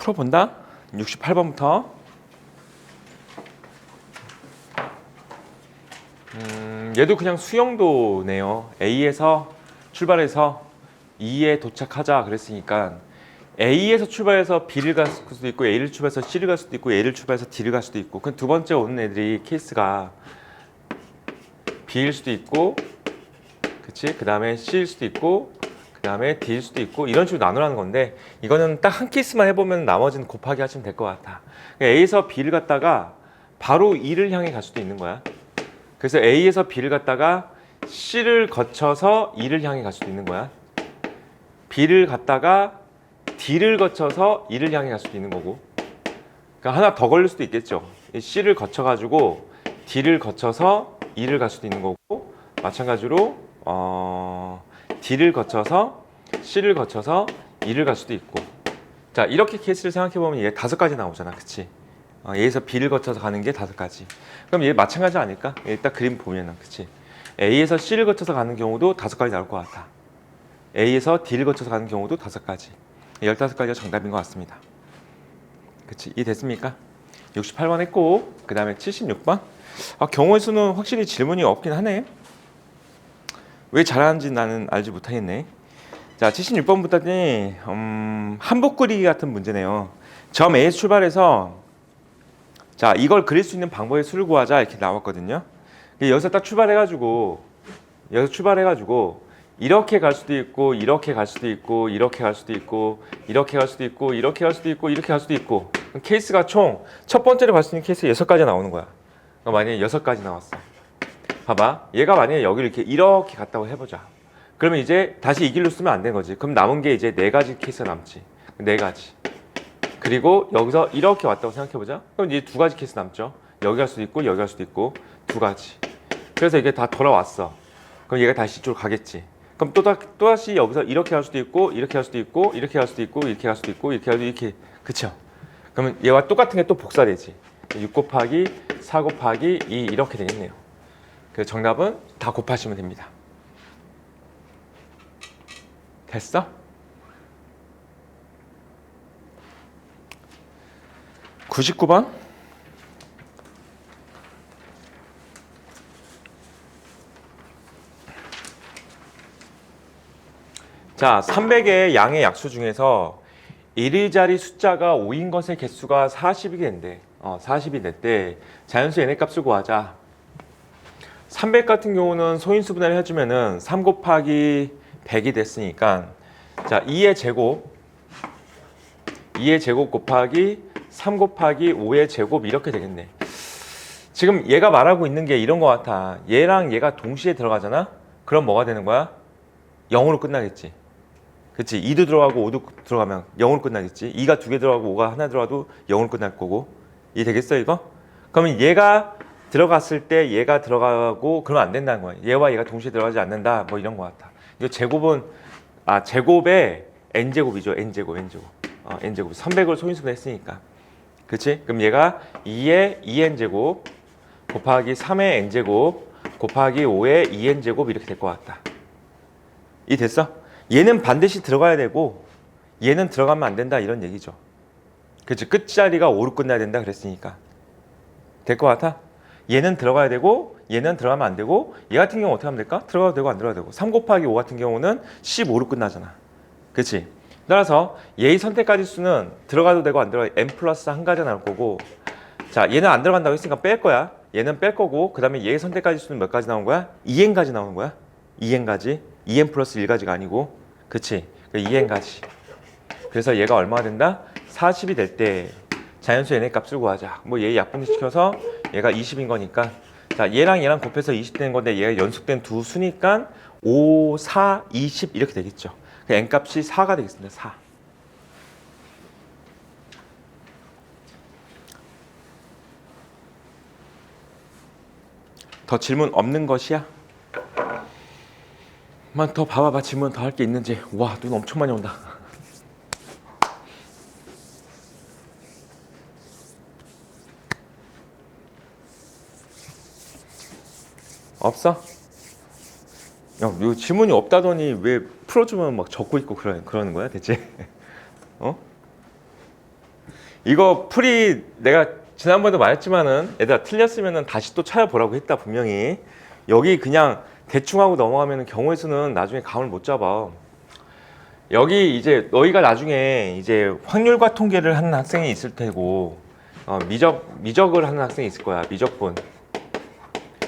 풀어본다. 68번부터 얘도 그냥 수용도네요. A에서 출발해서 E에 도착하자 그랬으니까 A에서 출발해서 B를 갈 수도 있고 A를 출발해서 C를 갈 수도 있고 A를 출발해서 D를 갈 수도 있고 그 두 번째 오는 애들이 케이스가 B일 수도 있고 그치? 그 다음에 C일 수도 있고 그 다음에 D일 수도 있고 이런 식으로 나누라는 건데 이거는 딱 한 케이스만 해보면 나머지는 곱하기 하시면 될 것 같아. A에서 B를 갔다가 바로 E를 향해 갈 수도 있는 거야. 그래서 A에서 B를 갔다가 C를 거쳐서 E를 향해 갈 수도 있는 거야. B를 갔다가 D를 거쳐서 E를 향해 갈 수도 있는 거고. 그러니까 하나 더 걸릴 수도 있겠죠. C를 거쳐가지고 D를 거쳐서 E를 갈 수도 있는 거고 마찬가지로 D를 거쳐서 C를 거쳐서 E를 갈 수도 있고. 자 이렇게 케이스를 생각해보면 얘 5가지 나오잖아. 그치? A에서 B를 거쳐서 가는 게 5가지. 그럼 얘 마찬가지 아닐까? 얘 딱 그림 보면은 그치? A에서 C를 거쳐서 가는 경우도 5가지 나올 것 같아. A에서 D를 거쳐서 가는 경우도 5가지. 15가지가 정답인 것 같습니다. 그치? 이 됐습니까? 68번 했고 그 다음에 76번 경우의 수는 확실히 질문이 없긴 하네. 왜 잘하는지 나는 알지 못하겠네. 자 76번부터는 한복 그리기 같은 문제네요. 점 A에서 출발해서 자 이걸 그릴 수 있는 방법의 수를 구하자 이렇게 나왔거든요. 여기서 딱 출발해가지고 이렇게 갈 수도 있고 이렇게 갈 수도 있고 이렇게 갈 수도 있고 이렇게 갈 수도 있고 이렇게 갈 수도 있고 이렇게 갈 수도 있고 케이스가 총 첫 번째로 갈 수 있는 케이스 6가지 나오는 거야. 그러니까 만약에 6가지 나왔어. 봐봐. 얘가 만약에 여기를 이렇게 갔다고 해보자. 그러면 이제 다시 이 길로 쓰면 안 되는 거지. 그럼 남은 게 이제 4가지 케이스가 남지. 4가지. 그리고 여기서 이렇게 왔다고 생각해보자. 그럼 이제 2가지 케이스 남죠. 여기 갈 수도 있고 여기 갈 수도 있고 2가지. 그래서 이게 다 돌아왔어. 그럼 얘가 다시 이쪽으로 가겠지. 그럼 또다시 여기서 이렇게 할 수도 있고 이렇게 할 수도 있고 이렇게 할 수도 있고 이렇게 할 수도 있고 이렇게 할 수도 있고 이렇게. 그쵸? 그러면 얘와 똑같은 게 또 복사되지. 6 곱하기 4 곱하기 2 이렇게 되겠네요. 그래서 정답은 다 곱하시면 됩니다. 됐어? (99번) 자 300의 양의 약수 중에서 1위자리 숫자가 5인 것의 개수가 40이 된대. 40이 됐대. 자연수 n의 값을 구하자. 300 같은 경우는 소인수 분해를 해주면은 3 곱하기 100이 됐으니까 자 2의 제곱 곱하기 3 곱하기 5의 제곱 이렇게 되겠네. 지금 얘가 말하고 있는 게 이런 거 같아. 얘랑 얘가 동시에 들어가잖아? 그럼 뭐가 되는 거야? 0으로 끝나겠지. 그치? 2도 들어가고 5도 들어가면 0으로 끝나겠지. 2가 2개 들어가고 5가 하나 들어가도 0으로 끝날 거고. 이해 되겠어 이거? 그러면 얘가 들어갔을 때 얘가 들어가고 그러면 안 된다는 거야. 얘와 얘가 동시에 들어가지 않는다. 뭐 이런 거 같아. 이거 제곱은 제곱의 n제곱이죠. n제곱. n제곱. 300을 소인수분 했으니까. 그치? 그럼 얘가 2의 2n제곱 곱하기 3의 n제곱 곱하기 5의 2n제곱 이렇게 될 것 같다. 이 됐어? 얘는 반드시 들어가야 되고 얘는 들어가면 안 된다 이런 얘기죠. 그치? 끝자리가 5로 끝나야 된다 그랬으니까. 될 것 같아? 얘는 들어가야 되고 얘는 들어가면 안 되고 얘 같은 경우 어떻게 하면 될까? 들어가도 되고 안 들어가도 되고 3 곱하기 5 같은 경우는 15로 끝나잖아. 그치? 따라서 얘의 선택가지 수는 들어가도 되고 안 들어가도 n 플러스 1가지가 나올 거고 자 얘는 안 들어간다고 했으니까 뺄 거야. 얘는 뺄 거고 그 다음에 얘의 선택가지 수는 몇 가지 나온 거야? 2n가지 나오는 거야. 2n가지 2n 플러스 1가지가 아니고 그치? 2n가지 그래서 얘가 얼마가 된다? 40이 될 때 자연수 n의 값을 구하자. 뭐 얘 약분시켜서 얘가 20인 거니까 자 얘랑 곱해서 20 되는 건데 얘가 연속된 두 수니까 5, 4, 20 이렇게 되겠죠. 그 n 값이 4가 되겠습니다. 4. 더 질문 없는 것이야? 만 더 봐봐봐. 질문 더 할 게 있는지. 와, 눈 엄청 많이 온다. 없어? 야, 이거 질문이 없다더니 왜 풀어주면 막 적고 있고 그러는 거야 대체? 어? 이거 풀이 내가 지난번에도 말했지만은 얘들아 틀렸으면은 다시 또 찾아보라고 했다 분명히. 여기 그냥 대충 하고 넘어가면 경우의 수는 나중에 감을 못 잡아. 여기 이제 너희가 나중에 이제 확률과 통계를 하는 학생이 있을 테고 미적을 하는 학생이 있을 거야. 미적분.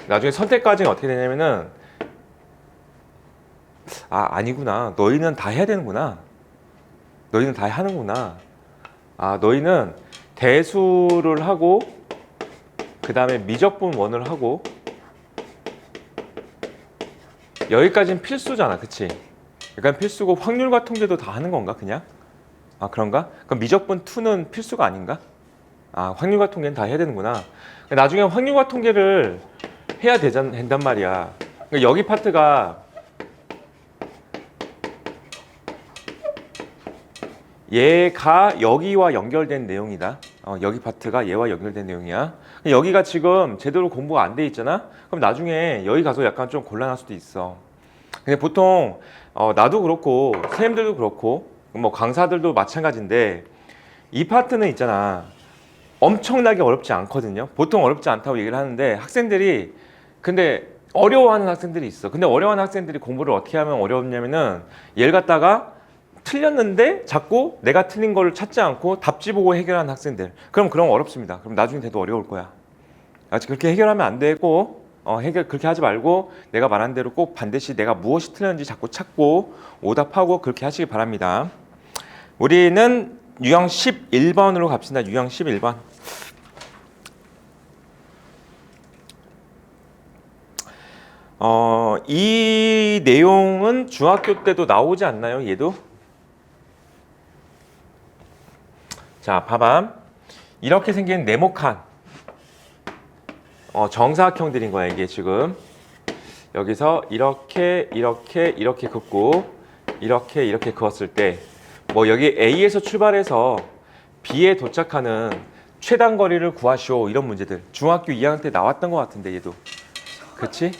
나중에 선택 과정이 어떻게 되냐면은 아니구나. 너희는 다 해야 되는구나. 너희는 다 하는구나. 너희는 대수를 하고 그 다음에 미적분 원을 하고 여기까지는 필수잖아. 그치? 그러니까 필수고 확률과 통계도 다 하는 건가 그냥? 그런가? 그럼 미적분 2는 필수가 아닌가? 확률과 통계는 다 해야 되는구나. 나중에 확률과 통계를 해야 된단 말이야. 그러니까 여기 파트가 얘가 여기와 연결된 내용이다. 여기 파트가 얘와 연결된 내용이야. 여기가 지금 제대로 공부가 안 돼 있잖아. 그럼 나중에 여기 가서 약간 좀 곤란할 수도 있어. 근데 보통 나도 그렇고 선생님들도 그렇고 뭐 강사들도 마찬가지인데 이 파트는 있잖아. 엄청나게 어렵지 않거든요. 보통 어렵지 않다고 얘기를 하는데 학생들이 근데 어려워하는 학생들이 있어. 근데 어려워하는 학생들이 공부를 어떻게 하면 어렵냐면은 얘를 갖다가 틀렸는데 자꾸 내가 틀린 거를 찾지 않고 답지 보고 해결하는 학생들. 그럼 어렵습니다. 그럼 나중에 돼도 어려울 거야. 그렇게 해결하면 안 되고 그렇게 하지 말고 내가 말한 대로 꼭 반드시 내가 무엇이 틀렸는지 자꾸 찾고 오답하고 그렇게 하시기 바랍니다. 우리는 유형 11번으로 갑시다. 유형 11번. 이 내용은 중학교 때도 나오지 않나요? 얘도? 자, 봐봐. 이렇게 생긴 네모칸 정사각형들인 거야. 이게 지금 여기서 이렇게 긋고 이렇게 그었을 때 뭐 여기 A에서 출발해서 B에 도착하는 최단 거리를 구하시오. 이런 문제들 중학교 2학년 때 나왔던 것 같은데 얘도. 그치?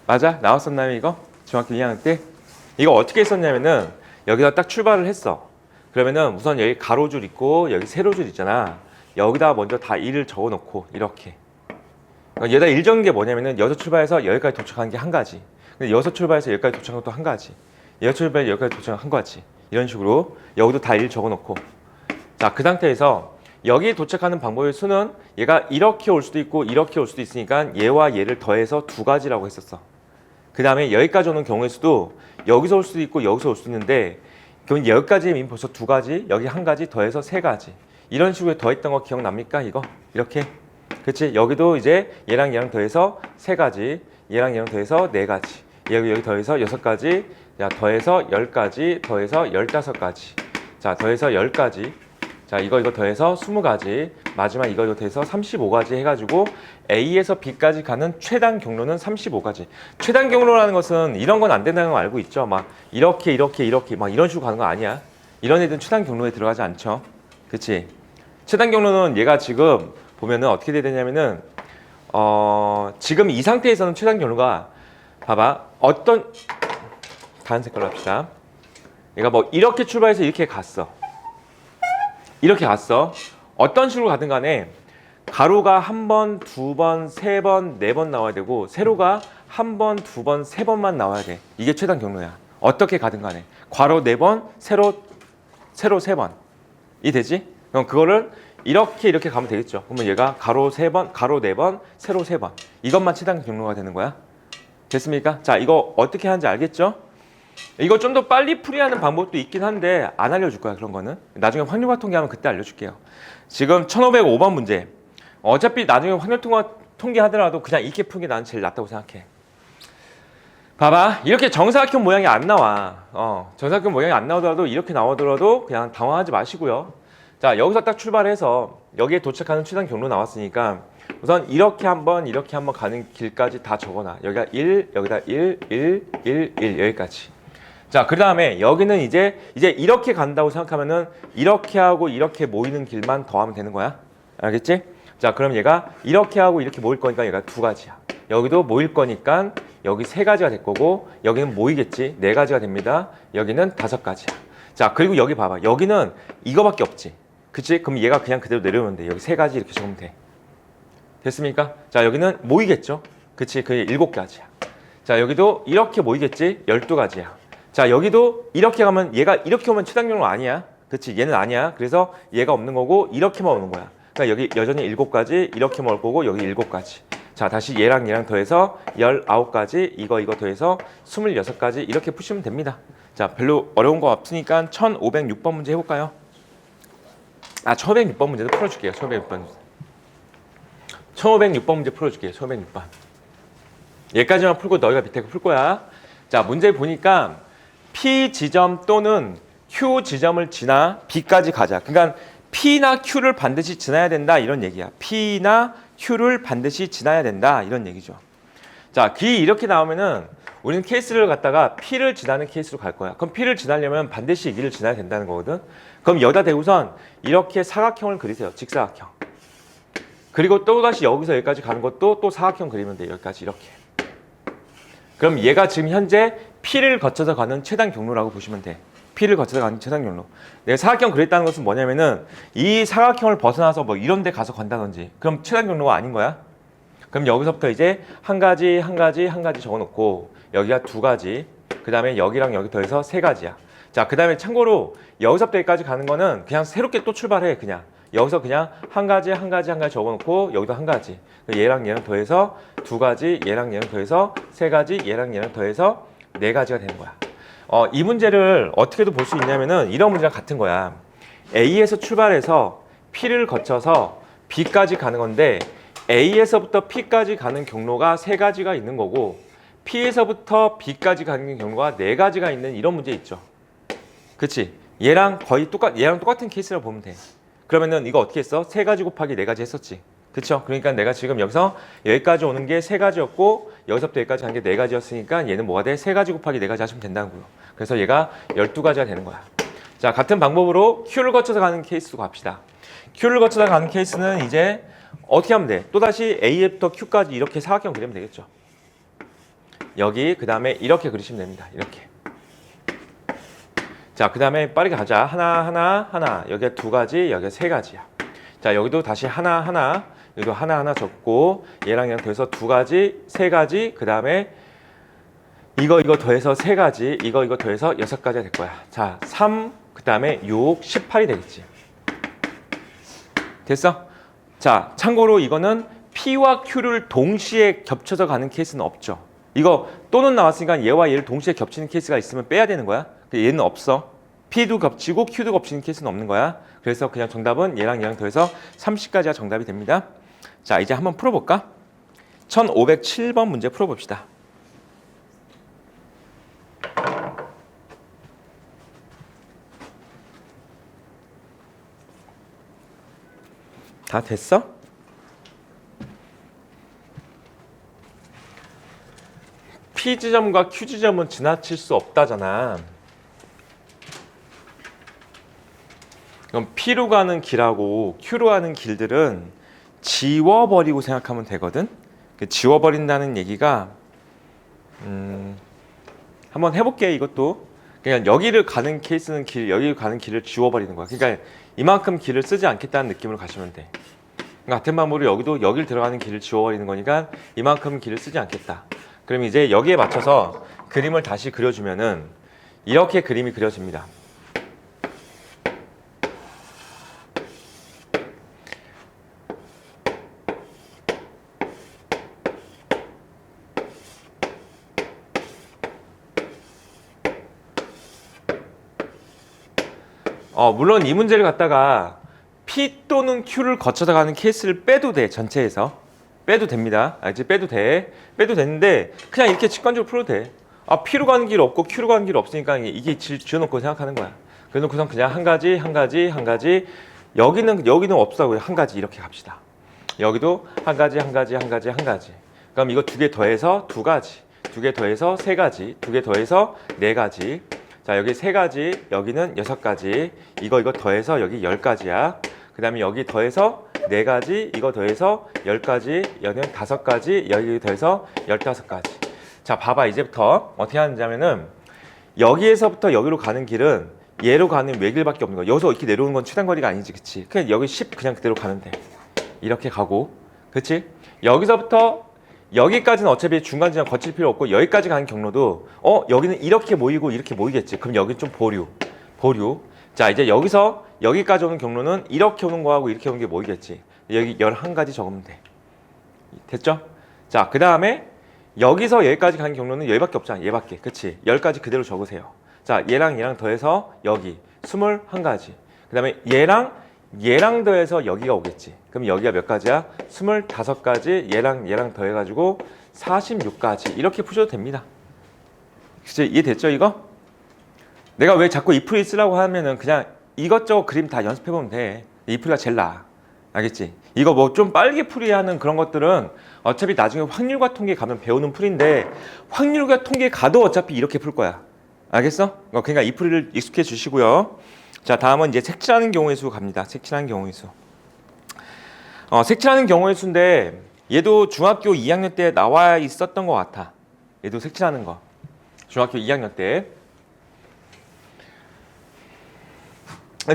맞아? 나왔었나요 이거? 중학교 2학년 때? 이거 어떻게 했었냐면은 여기다 딱 출발을 했어. 그러면은 우선 여기 가로줄 있고 여기 세로줄 있잖아. 여기다 먼저 다 1을 적어 놓고 이렇게. 그러니까 여기다 1 적은 게 뭐냐면은 여기서 출발해서 여기까지 도착한 게 한 가지. 근데 여기서 출발해서 여기까지 도착한 것도 한 가지. 여기서 출발해서 여기까지 도착한 한 가지. 이런 식으로 여기도 다 1 적어 놓고. 자, 그 상태에서 여기에 도착하는 방법의 수는 얘가 이렇게 올 수도 있고 이렇게 올 수도 있으니까 얘와 얘를 더해서 2가지라고 했었어. 그 다음에 여기까지 오는 경우의 수도 여기서 올 수도 있고 여기서 올 수도 있는데 그럼 여기까지 이미 벌써 2가지, 여기 1가지 더해서 3가지. 이런 식으로 더했던 거 기억납니까? 이거 이렇게. 그치? 여기도 이제 얘랑 더해서 3가지, 얘랑 더해서 4가지, 여기 더해서 6가지, 자, 더해서 10가지, 더해서 15가지, 자, 더해서 10가지, 자, 이거 더해서 20가지, 마지막 이거 더해서 35가지 해가지고 A에서 B까지 가는 최단 경로는 35가지. 최단 경로라는 것은 이런 건 안 된다는 거 알고 있죠? 막 이렇게 막 이런 식으로 가는 거 아니야. 이런 애들은 최단 경로에 들어가지 않죠. 그치? 최단 경로는 얘가 지금 보면은 어떻게 돼야 되냐면은 지금 이 상태에서는 최단 경로가 봐봐. 어떤 다른 색깔로 합시다. 얘가 뭐 이렇게 출발해서 이렇게 갔어. 이렇게 갔어. 어떤 식으로 가든 간에 가로가 1번, 2번, 3번, 4번 나와야 되고 세로가 1번, 2번, 3번만 나와야 돼. 이게 최단 경로야. 어떻게 가든 간에 괄호 4번, 세로 3번 이 되지? 그럼 그거를 이렇게 가면 되겠죠. 그러면 얘가 가로 3번, 가로 4번, 세로 3번 이것만 최단 경로가 되는 거야. 됐습니까? 자, 이거 어떻게 하는지 알겠죠? 이거 좀 더 빨리 풀이하는 방법도 있긴 한데 안 알려줄 거야. 그런 거는 나중에 확률과 통계하면 그때 알려줄게요. 지금 1505번 문제 어차피 나중에 확률과 통계 하더라도 그냥 이렇게 푸는 게 나는 제일 낫다고 생각해. 봐봐. 이렇게 정사각형 모양이 안 나와. 정사각형 모양이 안 나오더라도 이렇게 나오더라도 그냥 당황하지 마시고요. 자, 여기서 딱 출발해서 여기에 도착하는 최단 경로 나왔으니까 우선 이렇게 한번 가는 길까지 다 적어놔. 여기가 1, 여기다 1, 1, 1, 1 여기까지. 자, 그 다음에 여기는 이제 이렇게 간다고 생각하면은 이렇게 하고 이렇게 모이는 길만 더하면 되는 거야. 알겠지? 자, 그럼 얘가 이렇게 하고 이렇게 모일 거니까 얘가 2가지야. 여기도 모일 거니까 여기 3가지가 될 거고 여기는 모이겠지. 4가지가 됩니다. 여기는 5가지야. 자, 그리고 여기 봐봐. 여기는 이거밖에 없지. 그치? 그럼 얘가 그냥 그대로 내려오면 돼. 여기 세 가지 이렇게 적으면 돼. 됐습니까? 자, 여기는 모이겠죠? 그치? 그게 7가지야. 자, 여기도 이렇게 모이겠지? 12가지야. 자, 여기도 이렇게 가면 얘가 이렇게 오면 최단 경로 아니야. 그치? 얘는 아니야. 그래서 얘가 없는 거고 이렇게만 오는 거야. 그러니까 여기 여전히 7가지 이렇게만 올 거고 여기 7가지. 자, 다시 얘랑 더해서 19가지 이거 더해서 26가지 이렇게 푸시면 됩니다. 자, 별로 어려운 거 없으니까 1506번 문제 해볼까요? 1506번 문제도 풀어줄게요. 1506번 문제 풀어줄게요. 1506번. 얘까지만 풀고 너희가 밑에 거 풀 거야. 자, 문제 보니까 P 지점 또는 Q 지점을 지나 B까지 가자. 그러니까 P나 Q를 반드시 지나야 된다 이런 얘기야. P나 Q를 반드시 지나야 된다 이런 얘기죠. 자, 이렇게 나오면은 우리는 케이스를 갖다가 P를 지나는 케이스로 갈 거야. 그럼 P를 지나려면 반드시 이 길을 지나야 된다는 거거든. 그럼 여기다 대고선 이렇게 사각형을 그리세요. 직사각형. 그리고 또다시 여기서 여기까지 가는 것도 또 사각형 그리면 돼. 여기까지 이렇게. 그럼 얘가 지금 현재 P를 거쳐서 가는 최단 경로라고 보시면 돼. P를 거쳐서 가는 최단 경로. 내가 사각형 그렸다는 것은 뭐냐면은 이 사각형을 벗어나서 뭐 이런 데 가서 간다든지 그럼 최단 경로가 아닌 거야. 그럼 여기서부터 이제 한 가지 적어놓고 여기가 2가지, 그 다음에 여기랑 여기 더해서 3가지야. 자, 그 다음에 참고로 여기서부터 여기까지 가는 거는 그냥 새롭게 또 출발해. 그냥 여기서 그냥 한 가지 적어놓고 여기도 한 가지. 얘랑 더해서 2가지, 얘랑 더해서 3가지, 얘랑 더해서 4가지가 되는 거야. 이 문제를 어떻게도 볼 수 있냐면은 이런 문제랑 같은 거야. A에서 출발해서 P를 거쳐서 B까지 가는 건데 A에서부터 P까지 가는 경로가 3가지가 있는 거고 P에서부터 B까지 가는 경로가 4가지가 있는 이런 문제 있죠. 그치? 얘랑 똑같은 케이스라고 보면 돼. 그러면은 이거 어떻게 했어? 3가지 곱하기 4가지 했었지. 그쵸? 그러니까 내가 지금 여기서 여기까지 오는 게 3가지였고 여기서부터 여기까지 간 게 4가지였으니까 얘는 뭐가 돼? 3가지 곱하기 4가지 하시면 된다는 거예요. 그래서 얘가 12가지가 되는 거야. 자, 같은 방법으로 Q를 거쳐서 가는 케이스로 갑시다. Q를 거쳐서 가는 케이스는 이제 어떻게 하면 돼? 또다시 A부터 Q까지 이렇게 사각형 그리면 되겠죠. 여기 그 다음에 이렇게 그리시면 됩니다. 이렇게. 자, 그 다음에 빠르게 가자. 하나. 여기가 2가지, 여기가 3가지야. 자, 여기도 다시 하나. 여기도 하나 적고 얘랑 더해서 2가지, 3가지, 그 다음에 이거 더해서 3가지, 이거 더해서 6가지가 될 거야. 자, 3, 그 다음에 6, 18이 되겠지. 됐어? 자, 참고로 이거는 P와 Q를 동시에 겹쳐서 가는 케이스는 없죠. 이거 또는 나왔으니까 얘와 얘를 동시에 겹치는 케이스가 있으면 빼야 되는 거야. 얘는 없어. P도 겹치고 Q도 겹치는 케이스는 없는 거야. 그래서 그냥 정답은 얘랑 더해서 30까지가 정답이 됩니다. 자, 이제 한번 풀어볼까? 1507번 문제 풀어봅시다. 다 됐어? P 지점과 Q 지점은 지나칠 수 없다잖아. 그럼 P로 가는 길하고 Q로 가는 길들은 지워버리고 생각하면 되거든. 지워버린다는 얘기가 한번 해볼게. 이것도 그냥 여기를 가는 케이스는 여기 가는 길을 지워버리는 거야. 그러니까 이만큼 길을 쓰지 않겠다는 느낌으로 가시면 돼. 같은 방법으로 여기도 여길 들어가는 길을 지워버리는 거니까 이만큼 길을 쓰지 않겠다. 그럼 이제 여기에 맞춰서 그림을 다시 그려주면은 이렇게 그림이 그려집니다. 물론 이 문제를 갖다가 P 또는 Q를 거쳐서 가는 케이스를 빼도 돼. 전체에서 빼도 됩니다. 이제 빼도 되는데 그냥 이렇게 직관적으로 풀어도 돼. P로 가는 길 없고 Q로 가는 길 없으니까 이게 지어놓고 생각하는 거야. 그래놓고선 그냥 한 가지 여기는 없다고요. 한 가지 이렇게 갑시다. 여기도 한 가지. 그럼 이거 2개 더해서 2가지, 2개 더해서 3가지, 2개 더해서 4가지. 자, 여기 3가지, 여기는 6가지, 이거 더해서 여기 10가지야. 그 다음에 여기 더해서 4가지, 이거 더해서 10가지, 여기는 5가지, 여기 더해서 15가지. 자, 봐봐. 이제부터 어떻게 하느냐면은 여기에서부터 여기로 가는 길은 얘로 가는 외길밖에 없는 거야. 여기서 이렇게 내려오는 건 최단 거리가 아니지, 그치? 그냥 여기 10 그냥 그대로 가면 돼. 이렇게 가고, 그치? 여기서부터 여기까지는 어차피 중간 지점 거칠 필요 없고 여기까지 가는 경로도 여기는 이렇게 모이고 이렇게 모이겠지. 그럼 여기 좀 보류. 자, 이제 여기서 여기까지 오는 경로는 이렇게 오는 거하고 이렇게 오는 게 모이겠지. 여기 11가지 적으면 돼. 됐죠? 자, 그 다음에 여기서 여기까지 가는 경로는 여기밖에 없잖아. 얘밖에. 그치? 10가지 그대로 적으세요. 자, 얘랑 더해서 여기 21가지. 그 다음에 얘랑 더해서 여기가 오겠지. 그럼 여기가 몇 가지야? 25가지. 얘랑 더해가지고 46가지. 이렇게 푸셔도 됩니다. 그치? 이해됐죠, 이거? 내가 왜 자꾸 이 풀이 쓰라고 하면은 그냥 이것저것 그림 다 연습해보면 돼. 이 풀이가 제일 나아. 알겠지? 이거 뭐 좀 빠르게 풀이하는 그런 것들은 어차피 나중에 확률과 통계 가면 배우는 풀인데 확률과 통계 가도 어차피 이렇게 풀 거야. 알겠어? 그러니까 이 풀이를 익숙해 주시고요. 자, 다음은 이제 색칠하는 경우의 수 갑니다. 색칠하는 경우의 수. 색칠하는 경우의 수인데 얘도 중학교 2학년 때 나와 있었던 것 같아. 얘도 색칠하는 거. 중학교 2학년 때.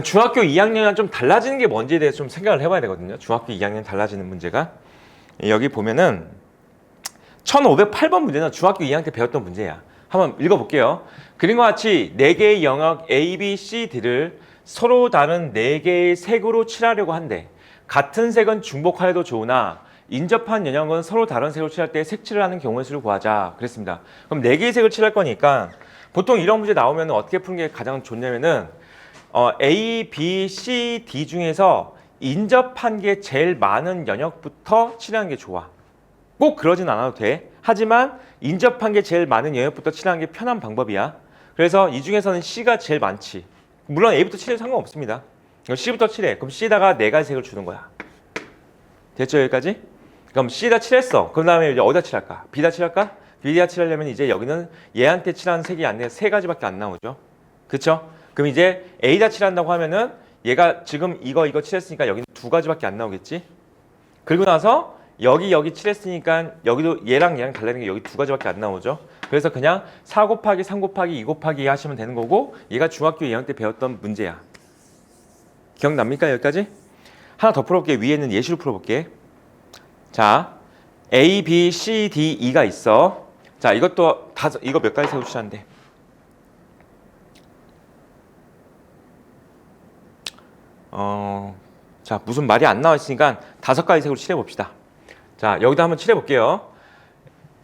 중학교 2학년이랑 좀 달라지는 게 뭔지에 대해서 좀 생각을 해봐야 되거든요. 중학교 2학년 달라지는 문제가. 여기 보면은 1508번 문제는 중학교 2학년 때 배웠던 문제야. 한번 읽어볼게요. 그림과 같이 4개의 영역 A, B, C, D를 서로 다른 4개의 색으로 칠하려고 한대. 같은 색은 중복하여도 좋으나 인접한 영역은 서로 다른 색으로 칠할 때 색칠을 하는 경우의 수를 구하자. 그랬습니다. 그럼 4개의 색을 칠할 거니까 보통 이런 문제 나오면 어떻게 푸는 게 가장 좋냐면은 A, B, C, D 중에서 인접한 게 제일 많은 영역부터 칠하는 게 좋아. 꼭 그러진 않아도 돼. 하지만 인접한 게 제일 많은 영역부터 칠하는 게 편한 방법이야. 그래서 이 중에서는 C가 제일 많지. 물론 A부터 칠해도 상관없습니다. C부터 칠해. 그럼 C에다가 4가지 색을 주는 거야. 됐죠, 여기까지? 그럼 C에다 칠했어. 그 다음에 이제 어디다 칠할까? B다 칠할까? B다 칠하려면 이제 여기는 얘한테 칠하는 색이 안 돼. 3가지밖에 안 나오죠. 그쵸? 그럼 이제 A다 칠한다고 하면은 얘가 지금 이거 칠했으니까 여기는 2가지밖에 안 나오겠지? 그리고 나서 여기 칠했으니까 여기도 얘랑 달라는 게 여기 2가지밖에 안 나오죠. 그래서 그냥 4 곱하기 3 곱하기 2 곱하기 2 하시면 되는 거고 얘가 중학교 2학년 때 배웠던 문제야. 기억납니까, 여기까지? 하나 더 풀어볼게. 위에는 예시로 풀어볼게. 자, A, B, C, D, E가 있어. 자, 이것도 이거 몇 가지 색으로 칠하는데? 자, 무슨 말이 안 나와 있으니까 5가지 색으로 칠해봅시다. 자, 여기다 한번 칠해볼게요.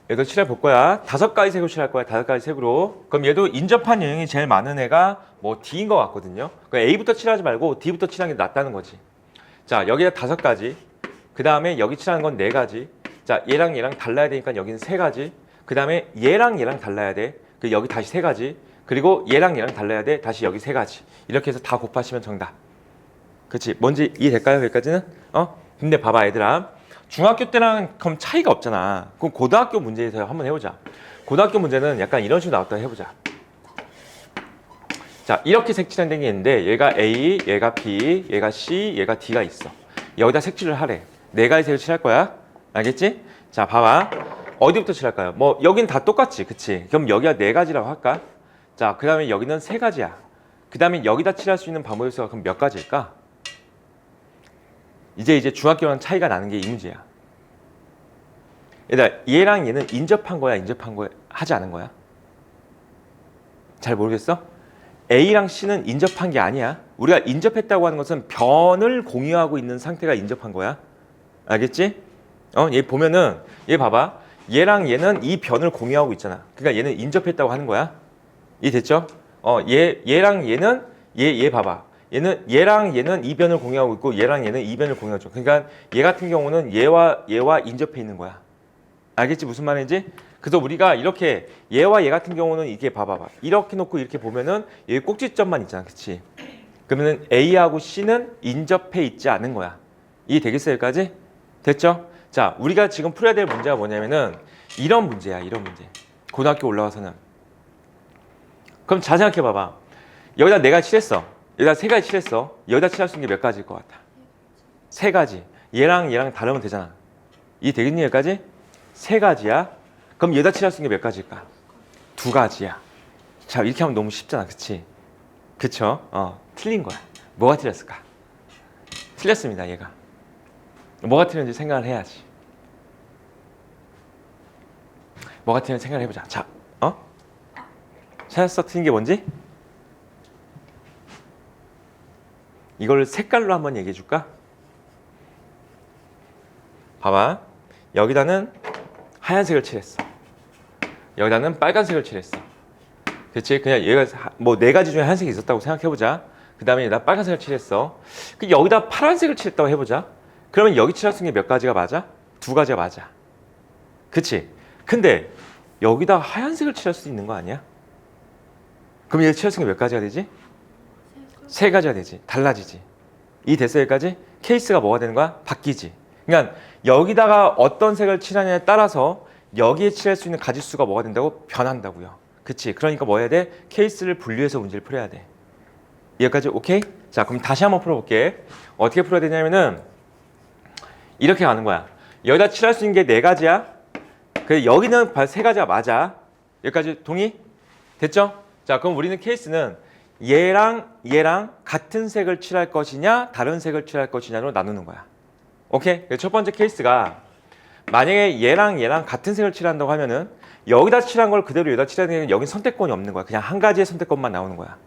얘도 칠해볼 거야. 5가지 색으로 칠할 거야. 5가지 색으로. 그럼 얘도 인접한 영역이 제일 많은 애가 뭐 D인 것 같거든요. 그러니까 A부터 칠하지 말고 D부터 칠하는 게 낫다는 거지. 자, 여기다 5가지. 그 다음에 여기 칠하는 건 4가지. 자, 얘랑 달라야 되니까 여기는 3가지. 그 다음에 얘랑 달라야 돼. 그 여기 다시 3가지. 그리고 얘랑 달라야 돼. 다시 여기 3가지. 이렇게 해서 다 곱하시면 정답. 그치? 뭔지 이해될까요? 여기까지는? 근데 봐봐, 얘들아. 중학교 때랑 그럼 차이가 없잖아. 그럼 고등학교 문제에서 한번 해보자. 고등학교 문제는 약간 이런 식으로 나왔다 해보자. 자, 이렇게 색칠한 게 있는데 얘가 A, 얘가 B, 얘가 C, 얘가 D가 있어. 여기다 색칠을 하래. 4가지 색을 칠할 거야. 알겠지? 자, 봐봐. 어디부터 칠할까요? 뭐 여긴 다 똑같지, 그치? 그럼 여기가 4가지라고 할까? 자, 그 다음에 여기는 3가지야. 그 다음에 여기다 칠할 수 있는 방법의 수가 그럼 몇 가지일까? 이제 중학교랑 차이가 나는 게 이 문제야. 얘랑 얘는 인접한 거야, 하지 않은 거야? 잘 모르겠어? A랑 C는 인접한 게 아니야. 우리가 인접했다고 하는 것은 변을 공유하고 있는 상태가 인접한 거야. 알겠지? 얘 보면은 얘 봐봐. 얘랑 얘는 이 변을 공유하고 있잖아. 그러니까 얘는 인접했다고 하는 거야. 이해됐죠? 얘랑 얘는 얘 봐봐. 얘랑 얘는 이 변을 공유하고 있고 얘랑 얘는 이 변을 공유하죠. 그러니까 얘 같은 경우는 얘와 인접해 있는 거야. 알겠지? 무슨 말인지? 그래서 우리가 이렇게 얘와 얘 같은 경우는 이게 봐봐. 이렇게 놓고 이렇게 보면은 여기 꼭지점만 있잖아. 그치? 그러면은 A하고 C는 인접해 있지 않은 거야. 이해되겠어요? 여기까지? 됐죠? 자, 우리가 지금 풀어야 될 문제가 뭐냐면은 이런 문제야. 이런 문제. 고등학교 올라와서는. 그럼 잘 생각해 봐봐. 여기다 내가 칠했어. 여기다 3가지 칠했어. 여기다 칠할 수 있는 게 몇 가지일 것 같아? 3가지. 얘랑 다르면 되잖아. 이 되겠니 여기까지? 3가지야. 그럼 여기다 칠할 수 있는 게 몇 가지일까? 2가지야. 자, 이렇게 하면 너무 쉽잖아. 그치? 그쵸? 틀린 거야. 뭐가 틀렸을까? 틀렸습니다, 얘가. 뭐가 틀렸는지 생각을 해야지. 뭐가 틀렸는지 생각을 해보자. 자, 찾았어? 틀린 게 뭔지? 이걸 색깔로 한번 얘기해 줄까? 봐봐. 여기다는 하얀색을 칠했어. 여기다는 빨간색을 칠했어. 그치? 그냥 얘가 뭐 네 가지 중에 하얀색이 있었다고 생각해보자. 그 다음에 여기다 빨간색을 칠했어. 여기다 파란색을 칠했다고 해보자. 그러면 여기 칠할 수 있는 게 몇 가지가 맞아? 두 가지가 맞아. 그치? 근데 여기다 하얀색을 칠할 수 있는 거 아니야? 그럼 얘 칠할 수 있는 게 몇 가지가 되지? 세 가지가 되지. 달라지지. 이 됐어 여기까지? 케이스가 뭐가 되는 거야? 바뀌지. 그러니까 여기다가 어떤 색을 칠하냐에 따라서 여기에 칠할 수 있는 가지수가 뭐가 된다고? 변한다고요. 그치? 그러니까 뭐 해야 돼? 케이스를 분류해서 문제를 풀어야 돼. 여기까지 오케이? 자, 그럼 다시 한번 풀어볼게. 어떻게 풀어야 되냐면은 이렇게 가는 거야. 여기다 칠할 수 있는 게 네 가지야. 그래, 여기는 세 가지가 맞아. 여기까지 동의? 됐죠? 자, 그럼 우리는 케이스는 얘랑 같은 색을 칠할 것이냐 다른 색을 칠할 것이냐로 나누는 거야. 오케이? 첫 번째 케이스가 만약에 얘랑 같은 색을 칠한다고 하면은 여기다 칠한 걸 그대로 여기다 칠해야 되는 여긴 선택권이 없는 거야. 그냥 한 가지의 선택권만 나오는 거야.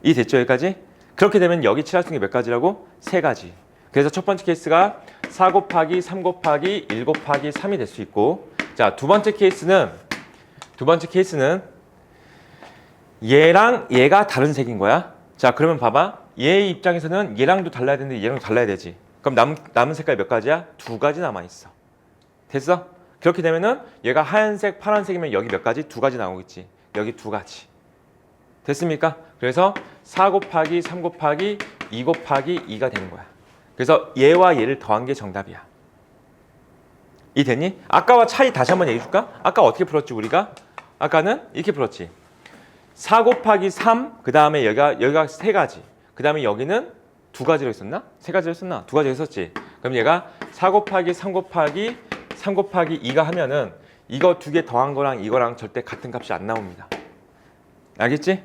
이 됐죠? 여기까지? 그렇게 되면 여기 칠할 수 있는 게 몇 가지라고? 세 가지. 그래서 첫 번째 케이스가 4 곱하기 3 곱하기 1 곱하기 3이 될 수 있고, 자, 두 번째 케이스는 얘랑 얘가 다른 색인 거야. 자, 그러면 봐봐. 얘 입장에서는 얘랑도 달라야 되는데 얘랑도 달라야 되지. 그럼 남은 색깔이 몇 가지야? 두 가지 남아 있어. 됐어? 그렇게 되면은 얘가 하얀색, 파란색이면 여기 몇 가지? 두 가지 나오겠지. 여기 두 가지. 됐습니까? 그래서 4 곱하기 3 곱하기 2 곱하기 2가 되는 거야. 그래서 얘와 얘를 더한 게 정답이야. 이 됐니? 아까와 차이 다시 한번 얘기해 줄까? 아까 어떻게 풀었지 우리가? 아까는 이렇게 풀었지. 4 곱하기 3, 그 다음에 여기가 세 가지. 그 다음에 여기는 두 가지로 있었나? 세 가지로 있었나? 두 가지로 있었지. 그럼 얘가 4 곱하기 3 곱하기 3 곱하기 2가 하면은 이거 두 개 더한 거랑 이거랑 절대 같은 값이 안 나옵니다. 알겠지?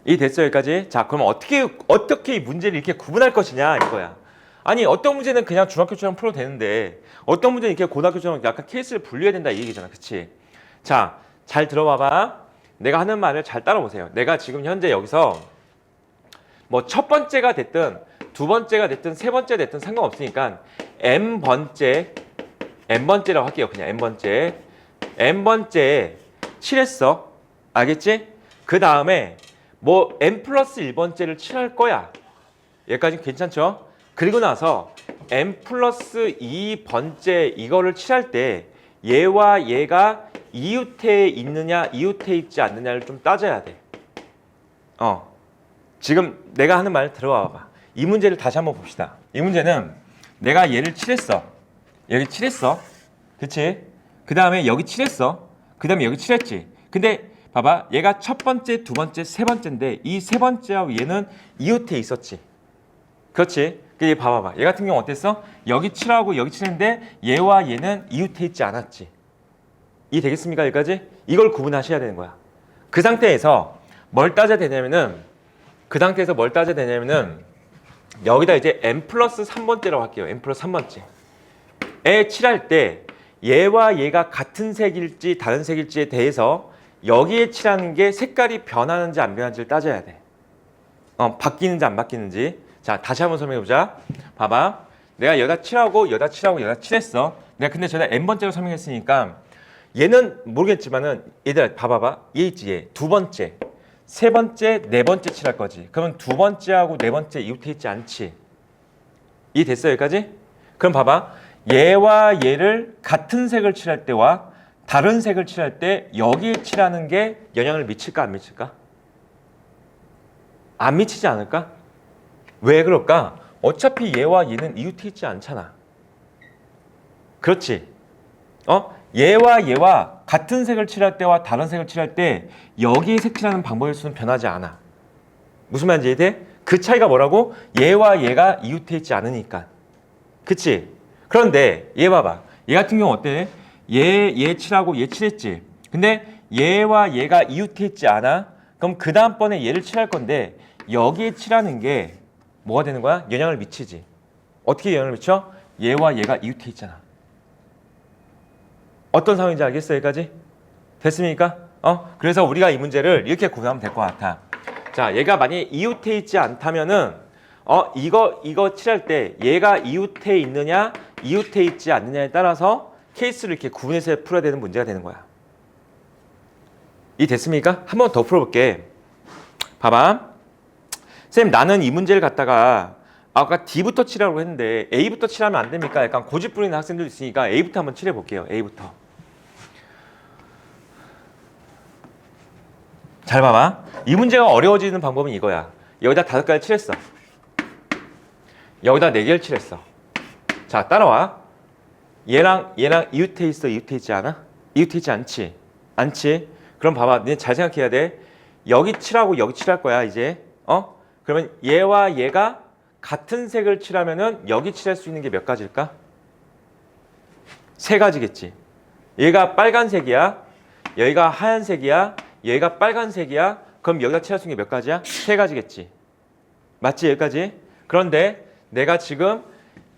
이 됐어 여기까지. 자, 그럼 어떻게 이 문제를 이렇게 구분할 것이냐 이거야. 아니 어떤 문제는 그냥 중학교처럼 풀어도 되는데 어떤 문제는 이렇게 고등학교처럼 약간 케이스를 분류해야 된다 이 얘기잖아. 그치? 자, 잘 들어봐봐. 내가 하는 말을 잘 따라보세요. 내가 지금 현재 여기서 뭐 첫 번째가 됐든 두 번째가 됐든 세 번째 됐든 상관없으니까 n번째라고 할게요. 그냥 n번째 칠했어. 알겠지? 그 다음에 뭐 n 플러스 1번째를 칠할 거야. 여기까지 괜찮죠? 그리고 나서 n 플러스 2번째 이거를 칠할 때 얘와 얘가 이웃해 있느냐 이웃해 있지 않느냐를 좀 따져야 돼. 지금 내가 하는 말 들어봐. 이 문제를 다시 한번 봅시다. 이 문제는 내가 얘를 칠했어. 여기 칠했어. 그치? 그 다음에 여기 칠했어. 그 다음에 여기 칠했지. 근데 봐봐. 얘가 첫 번째, 두 번째, 세 번째인데 이 세 번째하고 얘는 이웃해 있었지. 그렇지? 얘 봐봐봐. 얘 같은 경우 어땠어? 여기 칠하고 여기 칠했는데 얘와 얘는 이웃해 있지 않았지. 이 되겠습니까? 여기까지? 이걸 구분하셔야 되는 거야. 그 상태에서 뭘 따져야 되냐면은 여기다 이제 n 플러스 3번째라고 할게요. n 플러스 3번째. 에 칠할 때 얘와 얘가 같은 색일지 다른 색일지에 대해서 여기에 칠하는 게 색깔이 변하는지 안 변하는지를 따져야 돼. 바뀌는지 안 바뀌는지. 자, 다시 한번 설명해보자. 봐봐. 내가 여기다 칠하고 여기다 칠했어. 내가 근데 저기다 n번째로 설명했으니까 얘는 모르겠지만은 얘들아 봐봐봐. 얘 있지 얘. 두 번째, 세 번째, 네 번째 칠할 거지. 그러면 두 번째하고 네 번째 이웃해 있지 않지. 이 됐어 여기까지? 그럼 봐봐. 얘와 얘를 같은 색을 칠할 때와 다른 색을 칠할 때 여기에 칠하는 게 영향을 미칠까 안 미칠까? 안 미치지 않을까? 왜 그럴까? 어차피 얘와 얘는 이웃해 있지 않잖아. 그렇지? 얘와 얘와 같은 색을 칠할 때와 다른 색을 칠할 때 여기에 색칠하는 방법의 수는 변하지 않아. 무슨 말인지 이해돼? 그 차이가 뭐라고? 얘와 얘가 이웃해 있지 않으니까. 그치? 그런데 얘 봐봐. 얘 같은 경우 어때? 얘 칠하고 얘 칠했지. 근데 얘와 얘가 이웃해 있지 않아? 그럼 그 다음번에 얘를 칠할 건데 여기에 칠하는 게 뭐가 되는 거야? 영향을 미치지. 어떻게 영향을 미쳐? 얘와 얘가 이웃해 있잖아. 어떤 상황인지 알겠어? 여기까지? 됐습니까? 그래서 우리가 이 문제를 이렇게 구분하면 될 것 같아. 자, 얘가 만약에 이웃해 있지 않다면은 이거 칠할 때 얘가 이웃해 있느냐 이웃해 있지 않느냐에 따라서 케이스를 이렇게 구분해서 풀어야 되는 문제가 되는 거야. 이 됐습니까? 한 번 더 풀어볼게. 봐봐. 선생님, 나는 이 문제를 갖다가 아까 D부터 칠하라고 했는데 A부터 칠하면 안 됩니까? 약간 고집 부리는 학생들 있으니까 A부터 한번 칠해 볼게요. A부터. 잘 봐봐. 이 문제가 어려워지는 방법은 이거야. 여기다 5개를 칠했어. 여기다 4개를 칠했어. 자, 따라와. 얘랑 이웃해 있어? 이웃해 있지 않아? 이웃해 있지 않지? 않지? 그럼 봐봐. 너네 잘 생각해야 돼. 여기 칠하고 여기 칠할 거야, 이제. 그러면 얘와 얘가 같은 색을 칠하면은 여기 칠할 수 있는 게 몇 가지일까? 3가지겠지. 얘가 빨간색이야. 여기가 하얀색이야. 얘가 빨간색이야. 그럼 여기다 칠할 수 있는 게 몇 가지야? 3가지겠지. 맞지? 여기까지? 그런데 내가 지금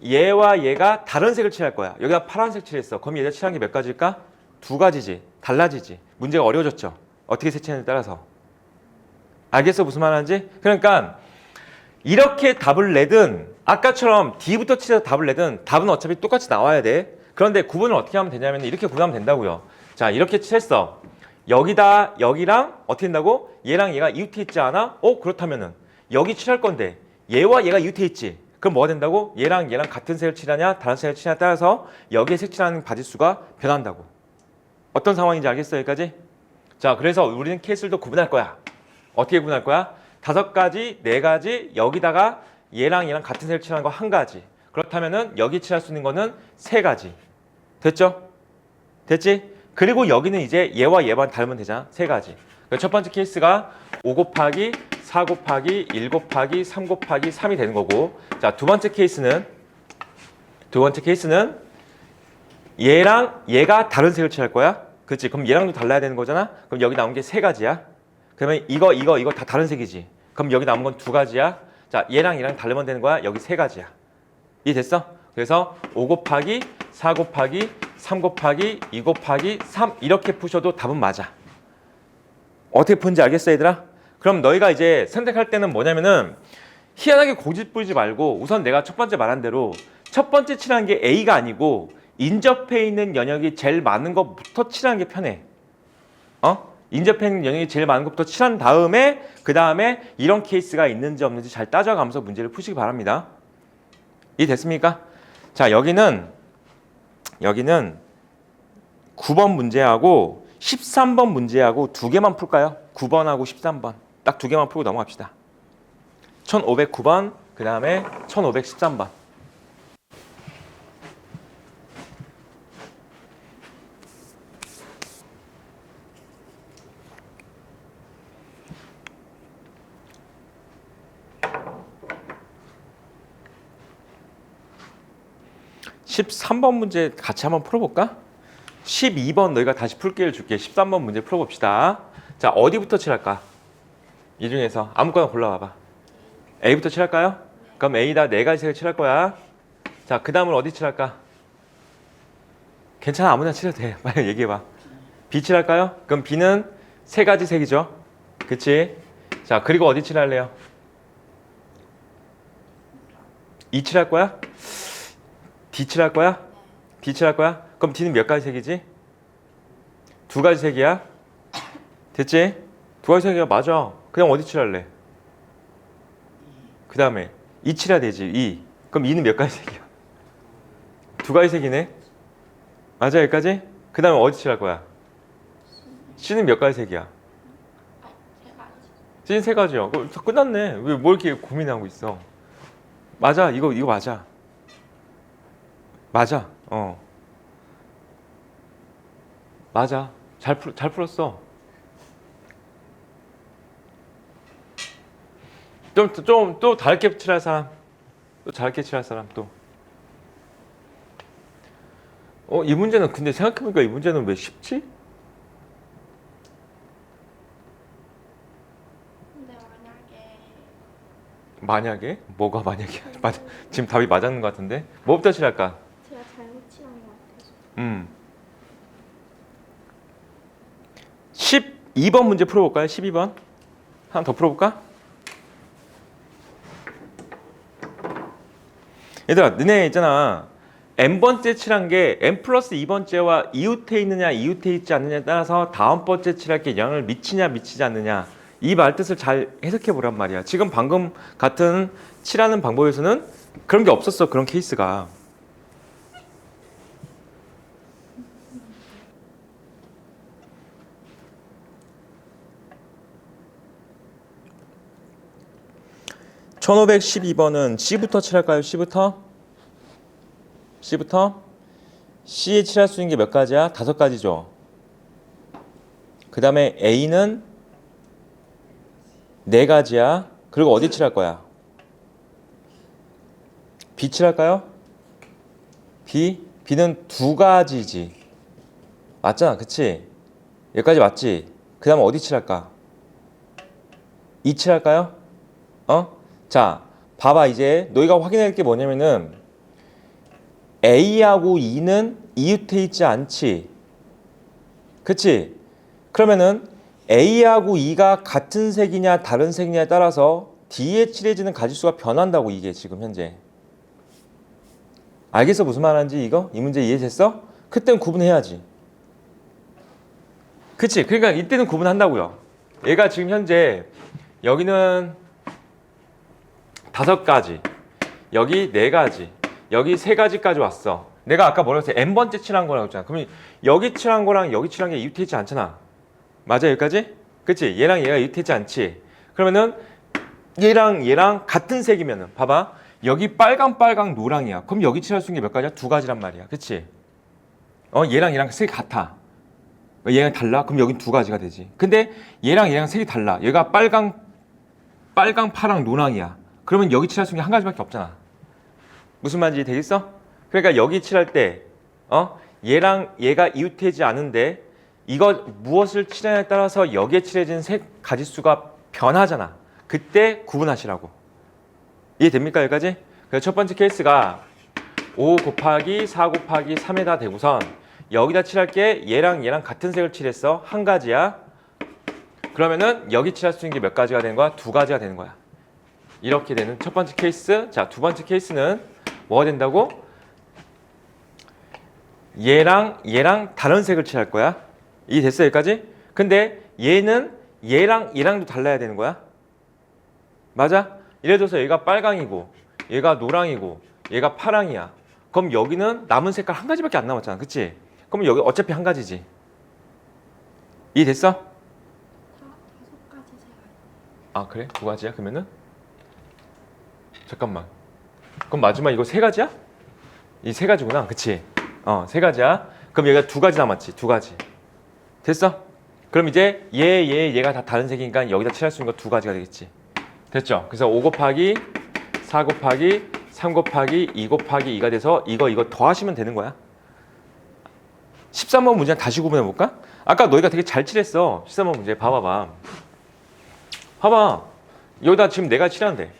얘와 얘가 다른 색을 칠할 거야. 여기다 파란색 칠했어. 그럼 얘가 칠한 게 몇 가지일까? 2가지지. 달라지지. 문제가 어려워졌죠. 어떻게 색칠하느냐에 따라서. 알겠어? 무슨 말 하는지? 그러니까 이렇게 답을 내든 아까처럼 D부터 칠해서 답을 내든 답은 어차피 똑같이 나와야 돼. 그런데 구분을 어떻게 하면 되냐면 이렇게 구분하면 된다고요. 자, 이렇게 칠했어. 여기다 여기랑 어떻게 된다고? 얘랑 얘가 이웃해 있지 않아? 그렇다면은 여기 칠할 건데 얘와 얘가 이웃해 있지. 그럼 뭐가 된다고? 얘랑 얘랑 같은 색을 칠하냐 다른 색을 칠하냐에 따라서 여기에 색칠하는 바지수가 변한다고. 어떤 상황인지 알겠어요? 여기까지? 자, 그래서 우리는 케이스를 또 구분할 거야. 어떻게 구분할 거야? 5가지, 4가지, 여기다가 얘랑 얘랑 같은 색을 칠하는 거 1가지. 그렇다면은 여기 칠할 수 있는 거는 3가지. 됐죠? 됐지? 그리고 여기는 이제 얘와 얘만 닮으면 되잖아. 3가지. 첫 번째 케이스가 5 곱하기 4 곱하기 1 곱하기 3 곱하기 3이 되는 거고. 자, 두 번째 케이스는 얘랑 얘가 다른 색을 칠할 거야. 그렇지? 그럼 얘랑도 달라야 되는 거잖아. 그럼 여기 나온 게 3가지야. 그러면 이거 다 다른 색이지. 그럼 여기 남은 건 2가지야. 자, 얘랑 다르면 되는 거야. 여기 3가지야. 이해됐어? 그래서 5 곱하기 4 곱하기 3 곱하기 2 곱하기 3 이렇게 푸셔도 답은 맞아. 어떻게 푸는지 알겠어, 얘들아? 그럼 너희가 이제 선택할 때는 뭐냐면은 희한하게 고집 부리지 말고 우선 내가 첫 번째 말한 대로 첫 번째 칠하는 게 A가 아니고 인접해 있는 영역이 제일 많은 것부터 칠하는 게 편해. 인접해 있는 영역이 제일 많은 것부터 칠한 다음에 그 다음에 이런 케이스가 있는지 없는지 잘 따져가면서 문제를 푸시기 바랍니다. 이해됐습니까? 자, 여기는 9번 문제하고 13번 문제하고 2개만 풀까요? 9번하고 13번 딱 2개만 풀고 넘어갑시다. 1509번 그 다음에 1513번. (13번) 문제 같이 한번 풀어볼까? 12번 너희가 다시 풀 기회를 줄게. 13번 문제 풀어봅시다. 자, 어디부터 칠할까? 이 중에서 아무거나 골라봐봐. A부터 칠할까요? 그럼 A다 4가지 색을 칠할 거야. 자, 그 다음은 어디 칠할까? 괜찮아, 아무나 칠해도 돼. 빨리 얘기해봐. B 칠할까요? 그럼 B는 3가지 색이죠. 그치? 자, 그리고 어디 칠할래요? E 칠할 거야? D 칠할 거야? D 칠할 거야? 그럼 D는 몇 가지 색이지? 2가지 색이야? 됐지? 2가지 색이야. 맞아. 그냥 어디 칠할래? 그 다음에 E 칠해야 되지. E. 그럼 E는 몇 가지 색이야? 2가지 색이네. 맞아, 여기까지? 그 다음에 어디 칠할 거야? C는 몇 가지 색이야? C는 3가지요. 그럼 끝났네. 왜 뭘 이렇게 고민하고 있어? 맞아. 이거 맞아. 맞아. 맞아. 잘 풀었어. 좀 또 다르게 칠할 사람. 또 다르게 칠할 사람 또. 이 문제는 근데 생각해보니까 이 문제는 왜 쉽지? 근데 만약에 만약에? 뭐가 만약이야? 지금 답이 맞았는 것 같은데? 뭐부터 칠할까? 제가 잘못 칠한 것 같아서. 12번 문제 풀어볼까요? 12번 하나 더 풀어볼까? 얘들아 너네 있잖아 n번째 칠한 게 n 플러스 2번째와 이웃해 있느냐 이웃해 있지 않느냐에 따라서 다음번째 칠할 게 영향을 미치냐 미치지 않느냐 이 말뜻을 잘 해석해 보란 말이야. 지금 방금 같은 칠하는 방법에서는 그런 게 없었어. 그런 케이스가. (1512번은) C부터 칠할까요? C부터? C부터? C에 칠할 수 있는 게 몇 가지야? 5가지죠. 그 다음에 A는 4가지야. 그리고 어디 칠할 거야? B 칠할까요? B? B는 2가지지. 맞잖아. 그치? 여기까지 맞지? 그 다음에 어디 칠할까? 2 칠할까요? 자, 봐봐. 이제 너희가 확인할 게 뭐냐면은 A하고 E는 이웃해 있지 않지. 그치? 그러면은 A하고 E가 같은 색이냐 다른 색이냐에 따라서 D에 칠해지는 가지수가 변한다고. 이게 지금 현재 알겠어? 무슨 말 하는지 이거? 이 문제 이해됐어? 그때는 구분해야지. 그치? 그러니까 이때는 구분한다고요. 얘가 지금 현재 여기는 5가지, 여기 4가지, 여기 3가지까지 왔어. 내가 아까 뭐라고 했어? n번째 칠한 거라고 했잖아. 그러면 여기 칠한 거랑 여기 칠한 게 이웃해 있지 않잖아. 맞아? 여기까지? 그치? 얘랑 얘가 이웃해 있지 않지? 그러면은 얘랑 얘랑 같은 색이면은 봐봐. 여기 빨강 노랑이야. 그럼 여기 칠할 수 있는 게 몇 가지야? 2가지란 말이야. 그치? 얘랑 얘랑 색이 같아. 얘랑 달라? 그럼 여긴 2가지가 되지. 근데 얘랑 얘랑 색이 달라. 얘가 빨강, 파랑, 노랑이야. 그러면 여기 칠할 수 있는 게 1가지밖에 없잖아. 무슨 말인지 되겠어? 그러니까 여기 칠할 때 얘랑 얘가 이웃되지 않은데 이거 무엇을 칠하냐에 따라서 여기에 칠해진 색 가지수가 변하잖아. 그때 구분하시라고. 이해됩니까? 여기까지? 그래서 첫 번째 케이스가 5 곱하기 4 곱하기 3에다 대고선 여기다 칠할게. 얘랑 얘랑 같은 색을 칠했어. 1가지야. 그러면은 여기 칠할 수 있는 게 몇 가지가 되는 거야? 2가지가 되는 거야. 이렇게 되는 첫 번째 케이스. 자, 두 번째 케이스는 뭐가 된다고? 얘랑 다른 색을 칠할 거야. 이해됐어? 여기까지? 근데 얘는 얘랑도 달라야 되는 거야. 맞아? 예를 들어서 얘가 빨강이고 얘가 노랑이고 얘가 파랑이야. 그럼 여기는 남은 색깔 1가지밖에 안 남았잖아. 그치? 그럼 여기 어차피 1가지지. 이해됐어? 5가지 색깔. 아 그래? 2가지야? 그러면은? 잠깐만. 그럼 마지막 이거 3가지야? 이 3가지구나. 그치? 3가지야. 그럼 얘가 2가지 남았지. 2가지. 됐어? 그럼 이제 얘가 다 다른 색이니까 여기다 칠할 수 있는 거 2가지가 되겠지. 됐죠? 그래서 5 곱하기 4 곱하기 3 곱하기 2 곱하기 2가 돼서 이거 더하시면 되는 거야. 13번 문제 다시 구분해 볼까? 아까 너희가 되게 잘 칠했어. 13번 문제 봐봐. 여기다 지금 내가 칠한대.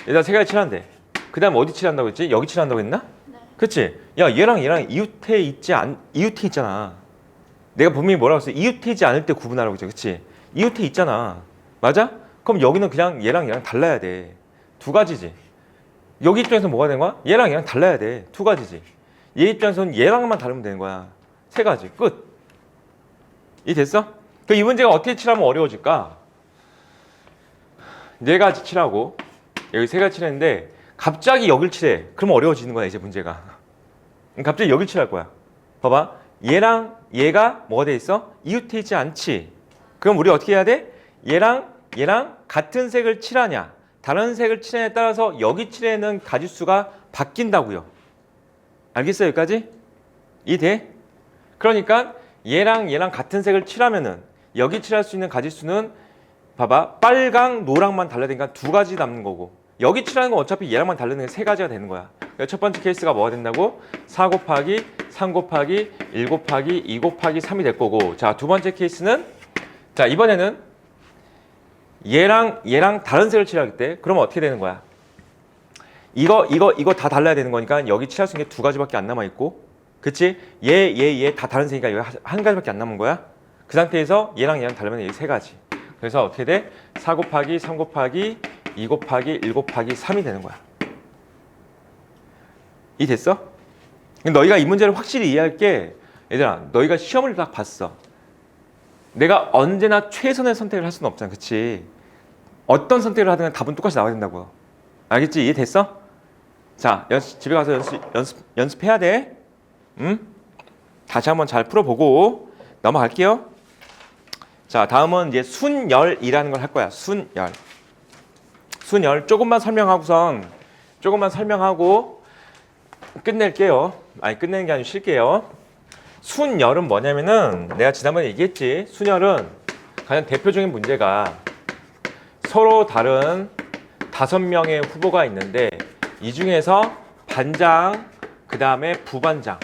여기다 3가지 칠한대. 그 다음 어디 칠한다고 했지? 여기 칠한다고 했나? 네. 그치? 야 얘랑 이웃해 있잖아. 내가 분명히 뭐라고 했어? 이웃해지 않을 때 구분하라고 했지. 그치? 이웃해 있잖아. 맞아? 그럼 여기는 그냥 얘랑 달라야 돼. 2가지지. 여기 입장에서 뭐가 되는 거야? 얘랑 달라야 돼. 2가지지. 얘 입장에서는 얘랑만 다르면 되는 거야. 3가지. 끝. 이해됐어? 이 문제가 어떻게 칠하면 어려워질까? 4가지 칠하고 여기 3가지 칠했는데 갑자기 여길 칠해. 그러면 어려워지는 거야 이제 문제가. 갑자기 여길 칠할 거야. 봐봐. 얘랑 얘가 뭐가 돼 있어? 이웃해 있지 않지. 그럼 우리 어떻게 해야 돼? 얘랑 같은 색을 칠하냐 다른 색을 칠하냐에 따라서 여기 칠해는 가지수가 바뀐다고요. 알겠어요? 여기까지? 이해돼? 그러니까 얘랑 같은 색을 칠하면은 여기 칠할 수 있는 가지수는 봐봐. 빨강, 노랑만 달라야 되니까 2가지 남는 거고 여기 칠하는 건 어차피 얘랑만 다르는 게 3가지가 되는 거야. 그러니까 첫 번째 케이스가 뭐가 된다고? 4 곱하기 3 곱하기 1 곱하기 2 곱하기 3이 될 거고 자, 두 번째 케이스는 자 이번에는 얘랑 다른 색을 칠할 때 그러면 어떻게 되는 거야? 이거 다 달라야 되는 거니까 여기 칠할 수 있는 게 두 가지밖에 안 남아 있고, 그치? 얘 다 다른 색이니까 여기 한 가지밖에 안 남은 거야. 그 상태에서 얘랑 다르면 여기 세 가지. 그래서 어떻게 돼? 4 곱하기 3 곱하기 2 곱하기 1 곱하기 3이 되는 거야. 이 됐어? 너희가 이 문제를 확실히 이해할 게, 얘들아, 너희가 시험을 딱 봤어. 내가 언제나 최선의 선택을 할 수는 없잖아, 그치? 어떤 선택을 하든 답은 똑같이 나와야 된다고. 알겠지? 이해됐어? 자, 집에 가서 연습해야 돼. 응? 다시 한번 잘 풀어보고 넘어갈게요. 자, 다음은 이제 순열이라는 걸 할 거야. 순열. 조금만 설명하고 끝낼게요. 아니, 끝내는 게 아니고 쉴게요. 순열은 뭐냐면은 내가 지난번에 얘기했지. 순열은 가장 대표적인 문제가 서로 다른 5명의 후보가 있는데 이 중에서 반장, 그 다음에 부반장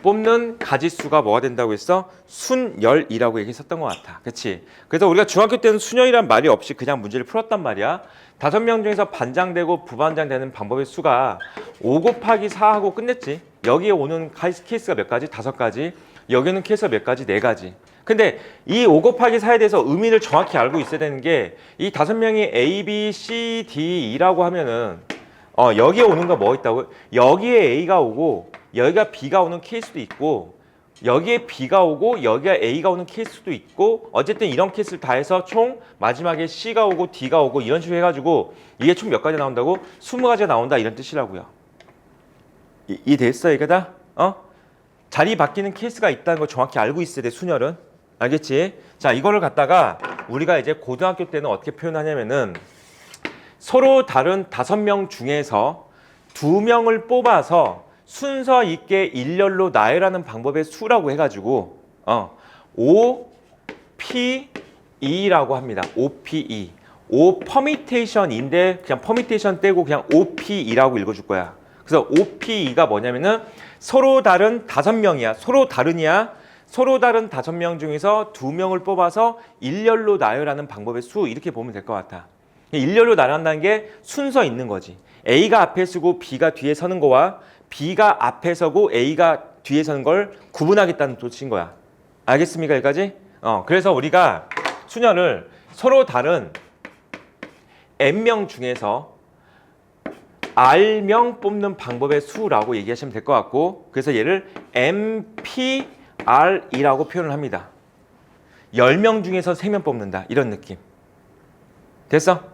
뽑는 가지수가 뭐가 된다고 했어? 순열이라고 얘기했었던 것 같아. 그치? 그래서 우리가 중학교 때는 순열이란 말이 없이 그냥 문제를 풀었단 말이야. 5명 중에서 반장 되고 부반장 되는 방법의 수가 5 곱하기 4하고 끝냈지. 여기에 오는 케이스가 몇 가지? 5가지. 여기 오는 케이스가 몇 가지? 4가지. 근데 이 5 곱하기 4에 대해서 의미를 정확히 알고 있어야 되는 게, 이 5명이 A, B, C, D, E라고 하면은 여기에 오는 거 뭐 있다고? 여기에 A가 오고 여기가 B가 오는 케이스도 있고, 여기에 B가 오고 여기가 A가 오는 케이스도 있고, 어쨌든 이런 케이스를 다 해서 총 마지막에 C가 오고 D가 오고 이런 식으로 해가지고 이게 총 몇 가지 나온다고? 20가지가 나온다, 이런 뜻이라고요. 이해됐어, 이거다? 자리 바뀌는 케이스가 있다는 걸 정확히 알고 있어야 돼, 순열은. 알겠지? 자, 이거를 갖다가 우리가 이제 고등학교 때는 어떻게 표현하냐면은, 서로 다른 5명 중에서 2명을 뽑아서 순서 있게 일렬로 나열하는 방법의 수라고 해가지고 OPE라고 합니다. OPE. O 퍼미테이션인데 그냥 퍼미테이션 떼고 그냥 OPE라고 읽어줄 거야. 그래서 OPE가 뭐냐면은 서로 다른 5명이야. 서로 다른 5명 중에서 2명을 뽑아서 일렬로 나열하는 방법의 수, 이렇게 보면 될 것 같아. 일렬로 나열한다는 게 순서 있는 거지. A가 앞에 서고 B가 뒤에 서는 거와 B가 앞에 서고 A가 뒤에 서는 걸 구분하겠다는 뜻인 거야. 알겠습니까, 여기까지? 그래서 우리가 순열을 서로 다른 N명 중에서 R명 뽑는 방법의 수라고 얘기하시면 될 것 같고, 그래서 얘를 MPR이라고 표현을 합니다. 10명 중에서 3명 뽑는다, 이런 느낌. 됐어?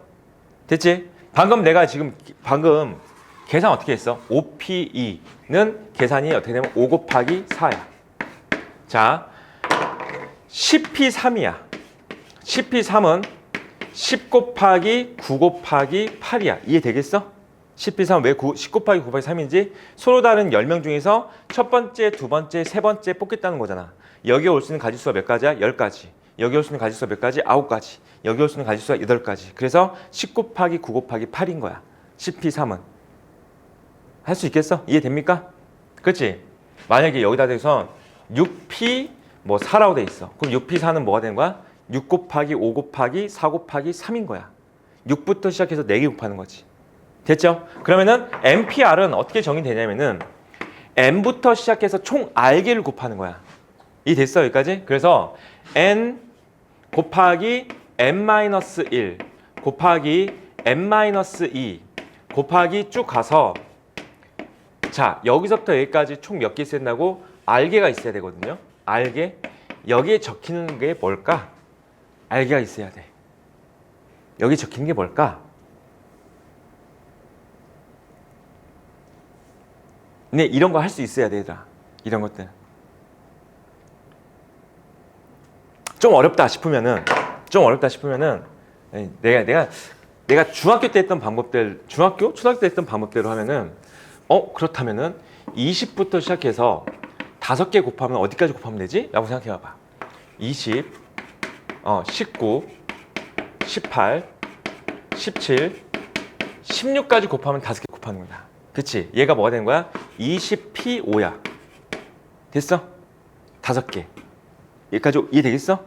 됐지? 방금 계산 어떻게 했어? OPE는 계산이 어떻게 되면 5 곱하기 4야. 자, 10P3이야. 10P3은 10 곱하기 9 곱하기 8이야. 이해되겠어? 10P3은 왜 10 곱하기 9 곱하기 3인지, 서로 다른 10명 중에서 첫 번째, 두 번째, 세 번째 뽑겠다는 거잖아. 여기에 올 수 있는 가지수가 몇 가지야? 10가지. 여기 올 수 있는 가지수가 몇 가지? 9가지. 여기 올 수 있는 가지수가 8가지. 그래서 10 곱하기 9 곱하기 8인 거야. 10P3은. 할 수 있겠어? 이해됩니까? 그렇지? 만약에 여기다 대서 6P 4라고 돼 있어. 그럼 6P4는 뭐가 되는 거야? 6 곱하기 5 곱하기 4 곱하기 3인 거야. 6부터 시작해서 4개 곱하는 거지. 됐죠? 그러면은 MPR은 어떻게 정의되냐면은 N부터 시작해서 총 R개를 곱하는 거야. 이해됐어, 여기까지? 그래서 N 곱하기 N-1 곱하기 N-2 곱하기 쭉 가서, 자, 여기서부터 여기까지 총 몇 개 있어야 된다고? R개가 있어야 되거든요. R개. 여기에 적히는 게 뭘까? R개가 있어야 돼. 여기 적히는 게 뭘까? 근데 이런 거 할 수 있어야 돼, 얘들아. 이런 것들. 좀 어렵다 싶으면은 내가 중학교 때 했던 방법들, 초등학교 때 했던 방법대로 하면은, 그렇다면은 20부터 시작해서 5개 곱하면 어디까지 곱하면 되지? 라고 생각해 봐봐. 20, 19, 18, 17, 16까지 곱하면 5개 곱하는 거다. 그치? 얘가 뭐가 되는 거야? 20P5야. 됐어? 5개. 여기까지 이해되겠어?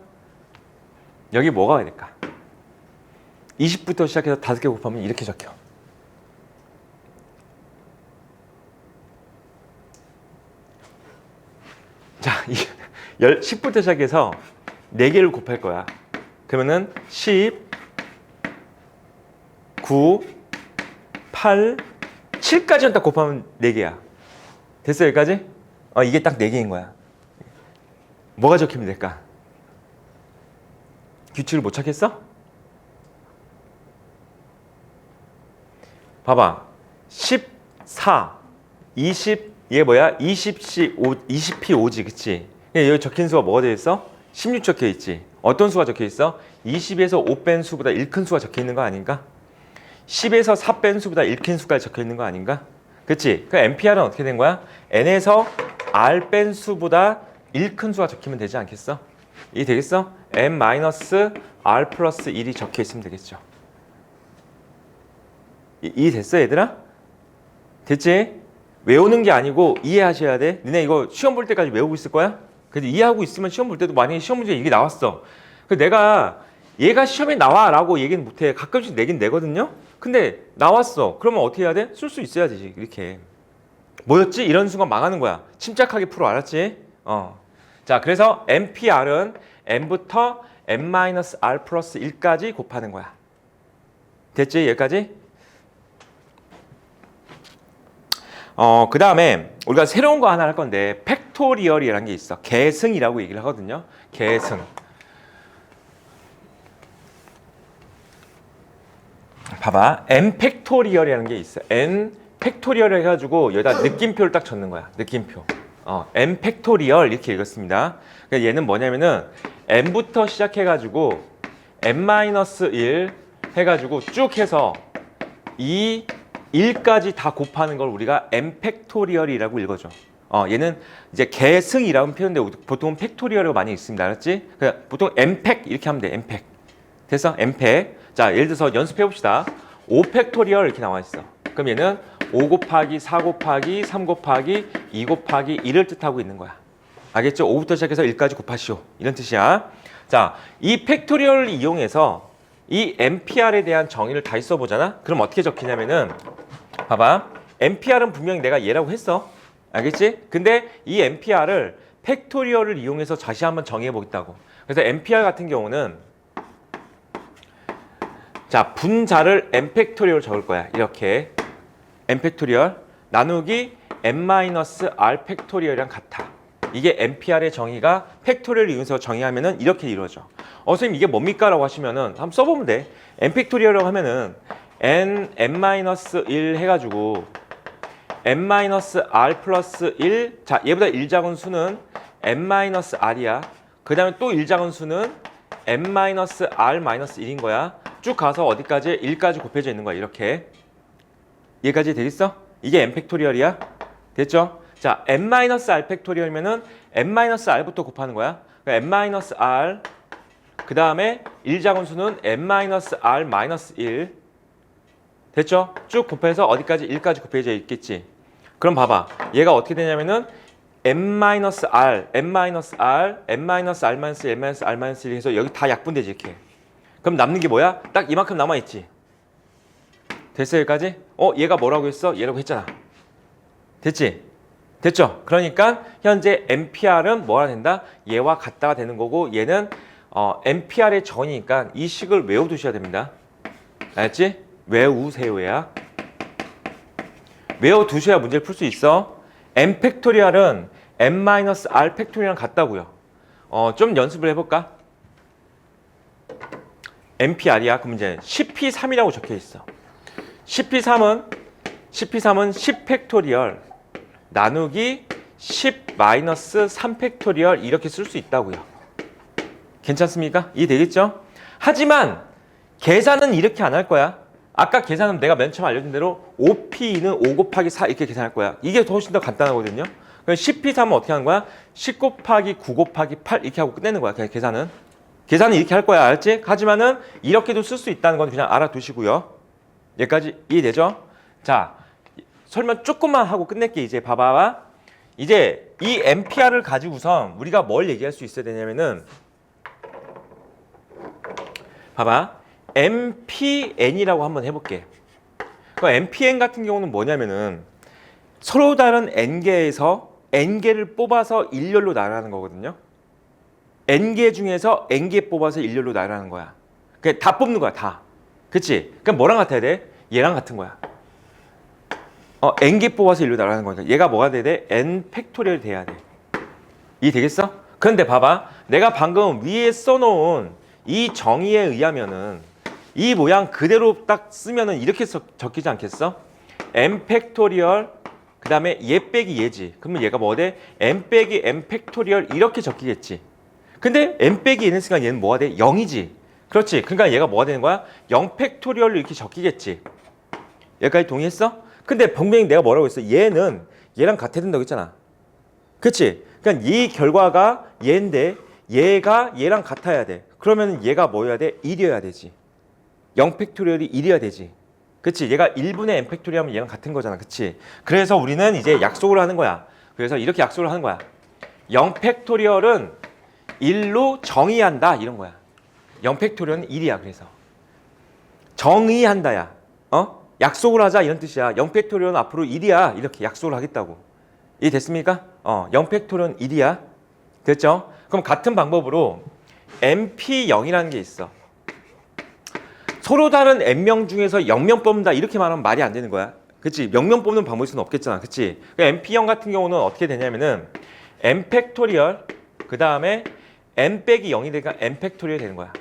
여기 뭐가 될까? 20부터 시작해서 5개 곱하면 이렇게 적혀. 자, 10부터 시작해서 4개를 곱할 거야. 그러면은 10, 9, 8, 7까지는 딱 곱하면 4개야. 됐어, 여기까지? 이게 딱 4개인 거야. 뭐가 적히면 될까? 규칙을 못 찾겠어? 봐봐. 14, 20, 이게 뭐야? 20C, 20P, 5지, 그치? 여기 적힌 수가 뭐가 되어 있어? 16 적혀 있지. 어떤 수가 적혀 있어? 20에서 5 뺀 수보다 1 큰 수가 적혀 있는 거 아닌가? 10에서 4 뺀 수보다 1 큰 수가 적혀 있는 거 아닌가? 그치? 그 MPR은 어떻게 된 거야? N에서 R 뺀 수보다 1 큰 수가 적히면 되지 않겠어? 이게 되겠어? N-R 플러스 1이 적혀 있으면 되겠죠. 이해 됐어, 얘들아? 됐지? 외우는 게 아니고 이해하셔야 돼. 니네 이거 시험 볼 때까지 외우고 있을 거야? 그래서 이해하고 있으면 시험 볼 때도 만약에 시험 문제에 이게 나왔어. 그래서 내가 얘가 시험에 나와 라고 얘기는 못해. 가끔씩 내긴 내거든요. 근데 나왔어. 그러면 어떻게 해야 돼? 쓸 수 있어야지. 이렇게. 뭐였지? 이런 순간 망하는 거야. 침착하게 풀어. 알았지? 자, 그래서 NPR은 N부터 N-R 플러스 1까지 곱하는 거야. 됐지? 여기까지? 그 다음에 우리가 새로운 거 하나 할 건데 팩토리얼이라는 게 있어. 계승이라고 얘기를 하거든요. 계승. 봐봐. N 팩토리얼이라는 게 있어. N 팩토리얼 해가지고 여기다 느낌표를 딱 적는 거야. 느낌표. N 팩토리얼 이렇게 읽었습니다. 그러니까 얘는 뭐냐면은 N부터 시작해가지고 N-1 해가지고 쭉 해서 1까지 다 곱하는 걸 우리가 N 팩토리얼이라고 읽어줘. 얘는 이제 계승이라고 표현되고 보통은 팩토리얼이라고 많이 읽습니다. 알았지? 그러니까 보통 N 팩 이렇게 하면 돼. N 팩. 됐어? N 팩. 자, 예를 들어서 연습해 봅시다. 5 팩토리얼 이렇게 나와 있어. 그럼 얘는 5 곱하기 4 곱하기 3 곱하기 2 곱하기 1을 뜻하고 있는 거야. 알겠죠? 5부터 시작해서 1까지 곱하시오. 이런 뜻이야. 자, 이 팩토리얼을 이용해서 이 NPR에 대한 정의를 다시 써보잖아? 그럼 어떻게 적히냐면은 봐봐. NPR은 분명히 내가 얘라고 했어. 알겠지? 근데 이 NPR을 팩토리얼을 이용해서 다시 한번 정의해 보겠다고. 그래서 NPR 같은 경우는 자, 분자를 N 팩토리얼 적을 거야. 이렇게 N 팩토리얼 나누기 N-R 팩토리얼이랑 같아. 이게 NPR의 정의가 팩토리얼을 이용해서 정의하면은 이렇게 이루어져. 선생님 이게 뭡니까? 라고 하시면은 한번 써보면 돼. N 팩토리얼이라고 하면은 N-1 해가지고 N-R 플러스 1. 자, 얘보다 1 작은 수는 N-R이야. 그 다음에 또 1 작은 수는 N-R-1인 거야. 쭉 가서 어디까지? 1까지 곱해져 있는 거야. 이렇게. 얘까지 되겠어? 이게 N 팩토리얼이야. 됐죠? 자, N-R 팩토리얼이면은 N-R부터 곱하는 거야. 그러니까 N-R 그 다음에 1 작은 수는 N-R-1 됐죠? 쭉 곱해서 어디까지? 1까지 곱해져 있겠지. 그럼 봐봐. 얘가 어떻게 되냐면은 N-R, N-R, N-R-1, N-R-1 해서 여기 다 약분되지 이렇게. 그럼 남는 게 뭐야? 딱 이만큼 남아있지. 됐어 여기까지? 얘가 뭐라고 했어? 얘라고 했잖아. 됐지? 됐죠? 그러니까 현재 NPR은 뭐가 된다? 얘와 같다가 되는 거고 얘는 NPR의 전이니까 이 식을 외워두셔야 됩니다. 알았지? 외우세요야. 외워두셔야 문제를 풀 수 있어. N 팩토리얼은 N-R 팩토리얼이랑 같다고요. 좀 연습을 해볼까? NPR이야. 그럼 이제 10P3이라고 적혀 있어. 10P3은 10 팩토리얼 나누기 10-3 팩토리얼 이렇게 쓸 수 있다고요. 괜찮습니까? 이해되겠죠? 하지만 계산은 이렇게 안 할 거야. 아까 계산은 내가 맨 처음 알려준 대로 5P는 5 곱하기 4 이렇게 계산할 거야. 이게 훨씬 더 간단하거든요. 그럼 10P3은 어떻게 하는 거야? 10 곱하기 9 곱하기 8 이렇게 하고 끝내는 거야. 그냥 계산은 이렇게 할 거야. 알았지? 하지만은 이렇게도 쓸 수 있다는 건 그냥 알아두시고요. 여기까지 이해되죠? 자, 설명 조금만 하고 끝낼게. 이제 봐봐. 이제 이 NPR을 가지고선 우리가 뭘 얘기할 수 있어야 되냐면은 봐봐. MPN이라고 한번 해볼게. 그 MPN 같은 경우는 뭐냐면은 서로 다른 n개에서 n개를 뽑아서 일렬로 나열하는 거거든요. n개 중에서 n개 뽑아서 일렬로 나열하는 거야. 그냥 다 뽑는 거야, 다. 그치? 그럼 뭐랑 같아야 돼? 얘랑 같은 거야. n개 뽑아서 일렬로 나열하는 거니까 얘가 뭐가 돼야 돼? n 팩토리얼 돼야 돼. 이해되겠어? 그런데 봐봐. 내가 방금 위에 써놓은 이 정의에 의하면은 이 모양 그대로 딱 쓰면은 이렇게 적히지 않겠어? n 팩토리얼 그 다음에 얘 빼기 얘지. 그러면 얘가 뭐 돼? n 빼기 n 팩토리얼 이렇게 적히겠지. 근데 n 빼기 얘는 쓰니까 얘는 뭐가 돼? 0이지. 그렇지. 그러니까 얘가 뭐가 되는 거야? 0 팩토리얼로 이렇게 적히겠지. 여기까지 동의했어? 근데 분명히 내가 뭐라고 했어? 얘는 얘랑 같아야 된다고 했잖아. 그치? 그러니까 이 결과가 얘인데 얘가 얘랑 같아야 돼. 그러면 얘가 뭐여야 돼? 1이어야 되지. 0 팩토리얼이 1이어야 되지. 그치? 얘가 1분의 n 팩토리얼 하면 얘랑 같은 거잖아. 그치? 그래서 우리는 이제 약속을 하는 거야. 그래서 이렇게 약속을 하는 거야. 0 팩토리얼은 1로 정의한다. 이런 거야. 0 팩토리얼은 1이야. 그래서 정의한다야. 약속을 하자 이런 뜻이야. 0 팩토리얼은 앞으로 1이야. 이렇게 약속을 하겠다고. 이해됐습니까? 0 팩토리얼은 1이야. 됐죠? 그럼 같은 방법으로 MP0이라는 게 있어. 서로 다른 n명 중에서 0명 뽑는다 이렇게 말하면 말이 안 되는 거야. 그치? 명명 뽑는 방법일 수는 없겠잖아. 그치? 그러니까 MP0 같은 경우는 어떻게 되냐면은 n 팩토리얼 그 다음에 n 빼기 0이 되니까 n 팩토리얼 되는 거야.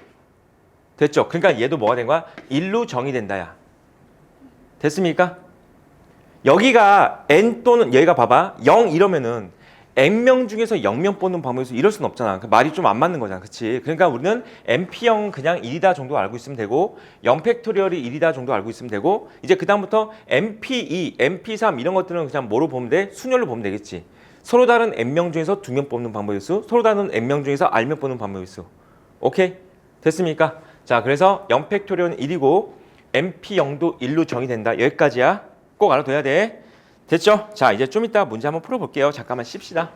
됐죠? 그러니까 얘도 뭐가 된 거야? 1로 정의된다야. 됐습니까? 여기가 n 또는 여기가 봐봐 0 이러면은 n명 중에서 0명 뽑는 방법에서 이럴 수는 없잖아. 말이 좀 안 맞는 거잖아. 그치? 그러니까 우리는 NP0 그냥 1이다 정도 알고 있으면 되고 0 팩토리얼이 1이다 정도 알고 있으면 되고 이제 그 다음부터 NP2, NP3 이런 것들은 그냥 뭐로 보면 돼? 순열로 보면 되겠지. 서로 다른 n명 중에서 2명 뽑는 방법일 수, 서로 다른 n명 중에서 r명 뽑는 방법일 수. 오케이? 됐습니까? 자, 그래서 0 팩토리얼은 1이고 NP0도 1로 정의된다. 여기까지야. 꼭 알아둬야 돼. 됐죠? 자, 이제 좀 이따 문제 한번 풀어볼게요. 잠깐만 쉽시다.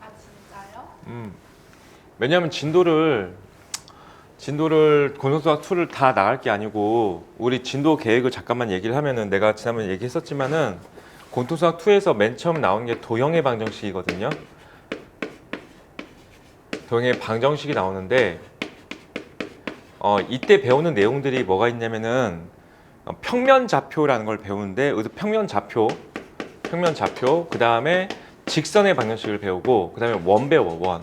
아 진짜요? 왜냐하면 진도를 고등수학 2를 다 나갈 게 아니고 우리 진도 계획을 잠깐만 얘기를 하면은 내가 지난번에 얘기했었지만은 고등수학 2에서 맨 처음 나온 게 도형의 방정식이거든요. 도형의 방정식이 나오는데 이때 배우는 내용들이 뭐가 있냐면은 평면 좌표라는 걸 배우는데 평면 좌표 그 다음에 직선의 방정식을 배우고 그 다음에 원 배워 원.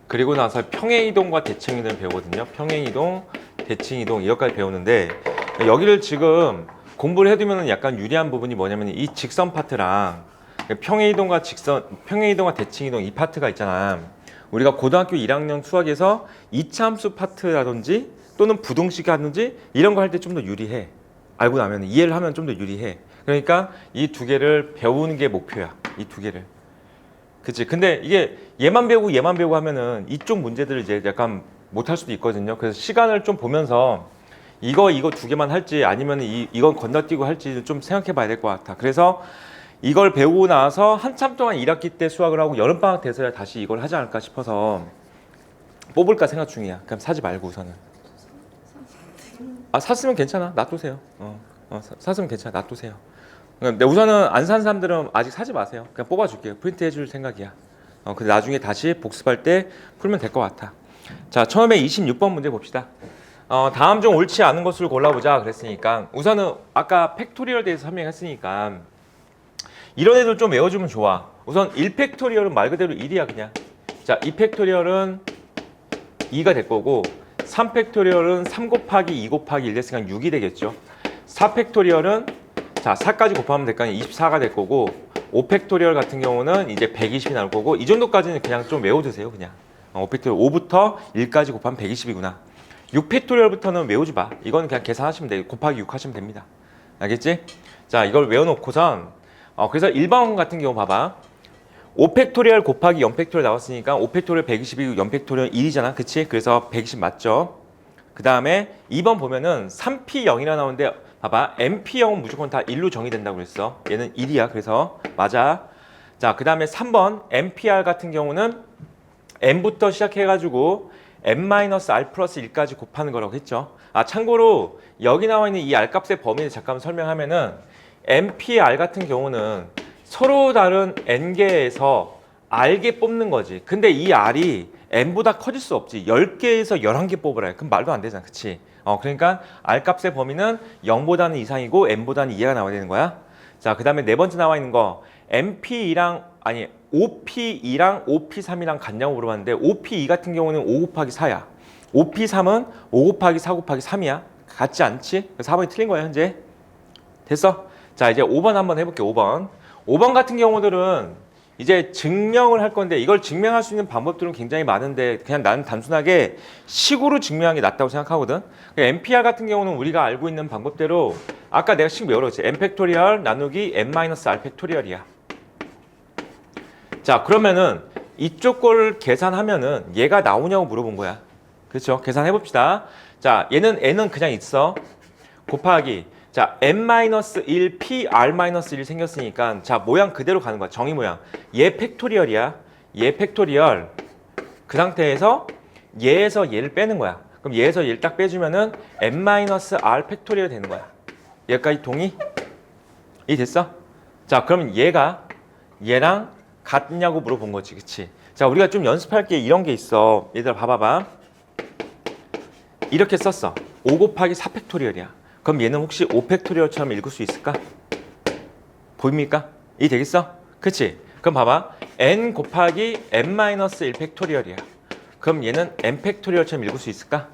그리고 나서 평행이동과 대칭이동을 배우거든요. 평행이동, 대칭이동 이것까지 배우는데 여기를 지금 공부를 해두면 약간 유리한 부분이 뭐냐면 이 직선 파트랑 평행이동과 대칭이동 이 파트가 있잖아. 우리가 고등학교 1학년 수학에서 이차함수 파트라든지 또는 부동식 하든지 이런 거 할 때 좀 더 유리해. 알고 나면 이해를 하면 좀 더 유리해. 그러니까 이 두 개를 배우는 게 목표야. 이 두 개를. 그치? 근데 이게 얘만 배우고 하면은 이쪽 문제들을 이제 약간 못할 수도 있거든요. 그래서 시간을 좀 보면서 이거 두 개만 할지 아니면 이건 건너뛰고 할지 좀 생각해 봐야 될 것 같아. 그래서 이걸 배우고 나서 한참 동안 1학기 때 수학을 하고 여름방학 돼서야 다시 이걸 하지 않을까 싶어서 뽑을까 생각 중이야. 그럼 사지 말고 우선은. 샀으면 괜찮아. 놔두세요. 샀으면 괜찮아. 놔두세요. 근데 우선은 안 산 사람들은 아직 사지 마세요. 그냥 뽑아줄게요. 프린트 해줄 생각이야. 근데 나중에 다시 복습할 때 풀면 될 것 같아. 자, 처음에 26번 문제 봅시다. 다음 중 옳지 않은 것을 골라보자 그랬으니까 우선은 아까 팩토리얼에 대해서 설명했으니까 이런 애들 좀 외워주면 좋아. 우선 1팩토리얼은 말 그대로 1이야 그냥. 자, 2팩토리얼은 2가 될 거고 3팩토리얼은 3 곱하기 2 곱하기 1 됐으니까 6이 되겠죠. 4팩토리얼은 자 4까지 곱하면 될거 아니야. 24가 될 거고 5팩토리얼 같은 경우는 이제 120이 나올 거고 이 정도까지는 그냥 좀 외워두세요 그냥. 5팩토리얼 5부터 1까지 곱하면 120이구나. 6팩토리얼부터는 외우지 마. 이건 그냥 계산하시면 돼요. 곱하기 6 하시면 됩니다. 알겠지? 자, 이걸 외워놓고선 그래서 1번 같은 경우 봐봐. 5팩토리얼 곱하기 0팩토리얼 나왔으니까 5팩토리얼 120이고 0팩토리얼 1이잖아. 그치? 그래서 120 맞죠? 그 다음에 2번 보면은 3P0이라 나오는데 봐봐. NP형은 무조건 다 1로 정의된다고 그랬어. 얘는 1이야. 그래서 맞아. 자, 그 다음에 3번 NPR 같은 경우는 n부터 시작해가지고 n-r 플러스 1까지 곱하는 거라고 했죠. 아, 참고로 여기 나와 있는 이 r 값의 범위를 잠깐 설명하면은 NPR 같은 경우는 서로 다른 n개에서 r개 뽑는 거지. 근데 이 r이 n보다 커질 수 없지. 10개에서 11개 뽑으라 해. 그럼 말도 안 되잖아. 그치? 그러니까 r 값의 범위는 0보다는 이상이고 n보다는 이하가 나와야 되는 거야. 자, 그 다음에 네 번째 나와 있는 거 NP2랑 아니 OP2랑 OP3이랑 같냐고 물어봤는데 OP2 같은 경우는 5 곱하기 4야. OP3은 5 곱하기 4 곱하기 3이야. 같지 않지? 그래서 4번이 틀린 거야 현재. 됐어? 자, 이제 5번 한번 해볼게. 5번. 5번 같은 경우들은 이제 증명을 할 건데 이걸 증명할 수 있는 방법들은 굉장히 많은데 그냥 나는 단순하게 식으로 증명하는 게 낫다고 생각하거든. NPR 같은 경우는 우리가 알고 있는 방법대로 아까 내가 식 외우라 그랬지. n 팩토리얼 나누기 n-r 팩토리얼이야. 자, 그러면은 이쪽 걸 계산하면은 얘가 나오냐고 물어본 거야. 그렇죠? 계산해 봅시다. 자, 얘는 n은 그냥 있어. 곱하기 자, n-1 pr-1 생겼으니까 자, 모양 그대로 가는 거야. 정의 모양. 얘 팩토리얼이야. 얘 팩토리얼. 그 상태에서 얘에서 얘를 빼는 거야. 그럼 얘에서 얘를 딱 빼주면은 n-r 팩토리얼 되는 거야. 여기까지 동의? 이 됐어? 자, 그러면 얘가 얘랑 같냐고 물어본 거지. 그치? 자, 우리가 좀 연습할 게 이런 게 있어. 얘들아 봐봐봐. 이렇게 썼어. 5 곱하기 4 팩토리얼이야. 그럼 얘는 혹시 5 팩토리얼처럼 읽을 수 있을까? 보입니까? 이 되겠어? 그치? 그럼 봐봐. n 곱하기 n-1 팩토리얼이야. 그럼 얘는 n 팩토리얼처럼 읽을 수 있을까?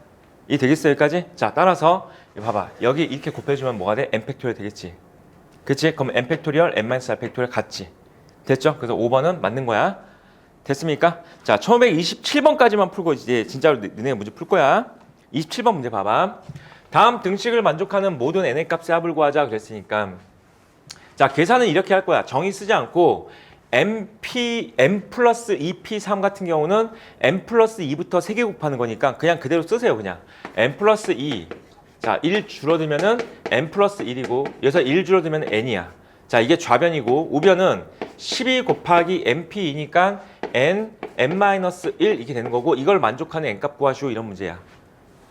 이 되겠어 여기까지? 자, 따라서 봐봐. 여기 이렇게 곱해주면 뭐가 돼? n 팩토리얼 되겠지? 그치? 그럼 n 팩토리얼, n-r 팩토리얼 같지? 됐죠? 그래서 5번은 맞는 거야. 됐습니까? 자, 1527번까지만 풀고 이제 진짜로 너네 문제 풀 거야. 27번 문제 봐봐. 다음 등식을 만족하는 모든 n의 값의 합을 구하자 그랬으니까 자, 계산은 이렇게 할 거야. 정의 쓰지 않고 n 플러스 2p3 같은 경우는 n 플러스 2부터 3개 곱하는 거니까 그냥 그대로 쓰세요. 그냥 n 플러스 2 자, 1 줄어들면은 n 플러스 1이고 여기서 1 줄어들면 n이야. 자, 이게 좌변이고 우변은 12 곱하기 np이니까 n-1 이렇게 되는 거고 이걸 만족하는 n값 구하시오 이런 문제야.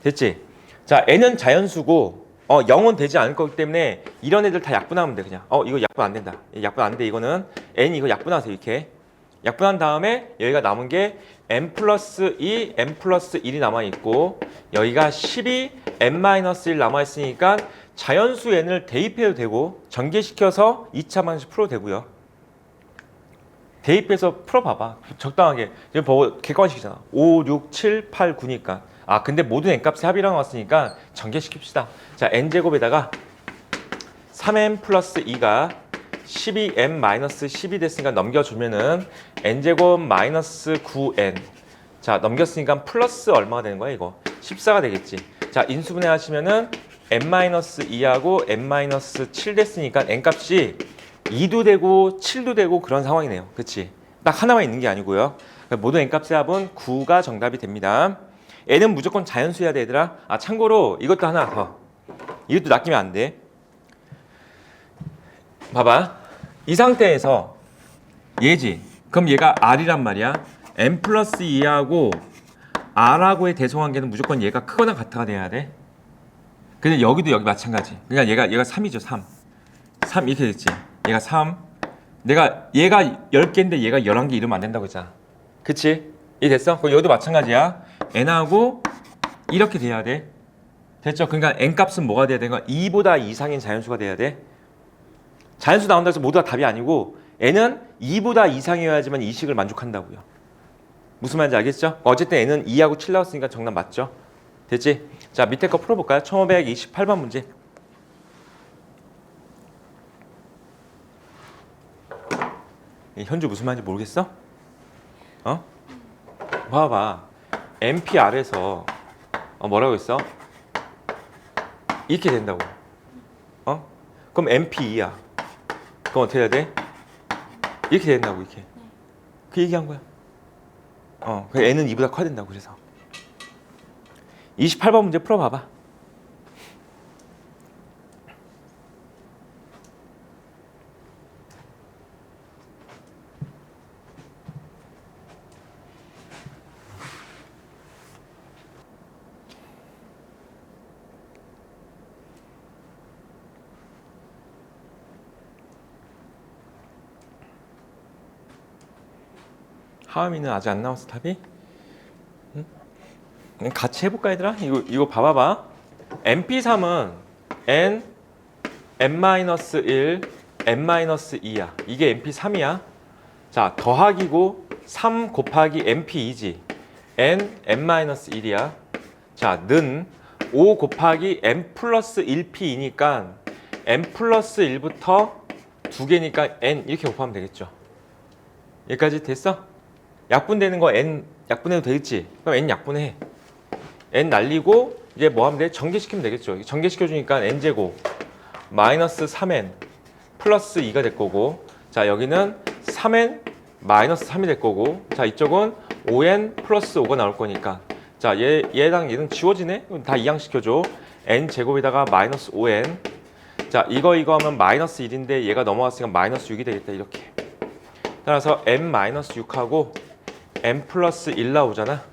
됐지? 자, n은 자연수고 0은 되지 않을 거기 때문에 이런 애들 다 약분하면 돼 그냥. 이거 약분 안 된다. 약분 안 돼. 이거는 n 이거 약분하세요. 이렇게. 약분한 다음에 여기가 남은 게 n 플러스 2, n 플러스 1이 남아있고 여기가 12, n-1 남아있으니까 자연수 n을 대입해도 되고 전개시켜서 2차 방식 풀어도 되고요. 대입해서 풀어봐봐. 적당하게. 지금 보고 객관식이잖아. 5, 6, 7, 8, 9니까. 아, 근데 모든 n값의 합이라고 왔으니까 전개시킵시다. 자, n제곱에다가 3n 플러스 2가 12n 마이너스 10이 됐으니까 넘겨주면은 n제곱 마이너스 9n. 자, 넘겼으니까 플러스 얼마가 되는 거야, 이거? 14가 되겠지. 자, 인수분해 하시면은 n-2하고 n-7 됐으니까 n값이 2도 되고 7도 되고 그런 상황이네요. 그치? 딱 하나만 있는 게 아니고요. 모든 n값의 합은 9가 정답이 됩니다. n은 무조건 자연수여야 돼, 얘들아. 아, 참고로 이것도 하나 더. 이것도 낚이면 안 돼. 봐봐. 이 상태에서 얘지. 그럼 얘가 r이란 말이야. n 플러스 2하고 r하고의 대소관계는 무조건 얘가 크거나 같아가 돼야 돼. 근데 여기도 여기 마찬가지. 그러니까 얘가 3이죠. 3 이렇게 됐지. 얘가 3. 얘가 10개인데 얘가 11개 이러면 안 된다고 했잖아. 그치? 이 됐어? 그럼 여기도 마찬가지야. n하고 이렇게 돼야 돼. 됐죠? 그러니까 n값은 뭐가 돼야 되는 거야? 2보다 이상인 자연수가 돼야 돼. 자연수 나온다고 해서 모두가 답이 아니고 n은 2보다 이상이어야지만 이 식을 만족한다고요. 무슨 말인지 알겠죠? 어쨌든 n은 2하고 7 나왔으니까 정답 맞죠? 됐지? 자, 밑에 거 풀어볼까요? 1528번 문제. 현주 무슨 말인지 모르겠어? 봐봐. NPR에서 뭐라고 했어? 이렇게 된다고. 그럼 NP2야. 그럼 어떻게 해야 돼? 이렇게 된다고, 이렇게. 그 얘기한 거야. 그 n은 2보다 커야 된다고, 그래서. 28번 문제 풀어봐봐. 하은이는 아직 안 나왔어 답이? 응? 같이 해볼까 얘들아? 이거 봐봐봐. MP3은 n, n-1, n-2야. 이게 MP3이야. 자, 더하기고 3 곱하기 MP2지. n, n-1이야. 자, 는 5 곱하기 n 플러스 1p이니까 n 플러스 1부터 2개니까 n 이렇게 곱하면 되겠죠. 여기까지 됐어? 약분되는 거 n 약분해도 되겠지? 그럼 n 약분해. n 날리고 이제 뭐 하면 돼? 전개시키면 되겠죠. 전개시켜주니까 n제곱 마이너스 3n 플러스 2가 될 거고, 자 여기는 3n 마이너스 3이 될 거고, 자 이쪽은 5n 플러스 5가 나올 거니까, 자 얘랑 얘는 지워지네? 다 이항시켜줘. n제곱에다가 마이너스 5n, 자 이거 하면 마이너스 1인데 얘가 넘어갔으니까 마이너스 6이 되겠다. 이렇게 따라서 n 마이너스 6하고 n 플러스 1 나오잖아.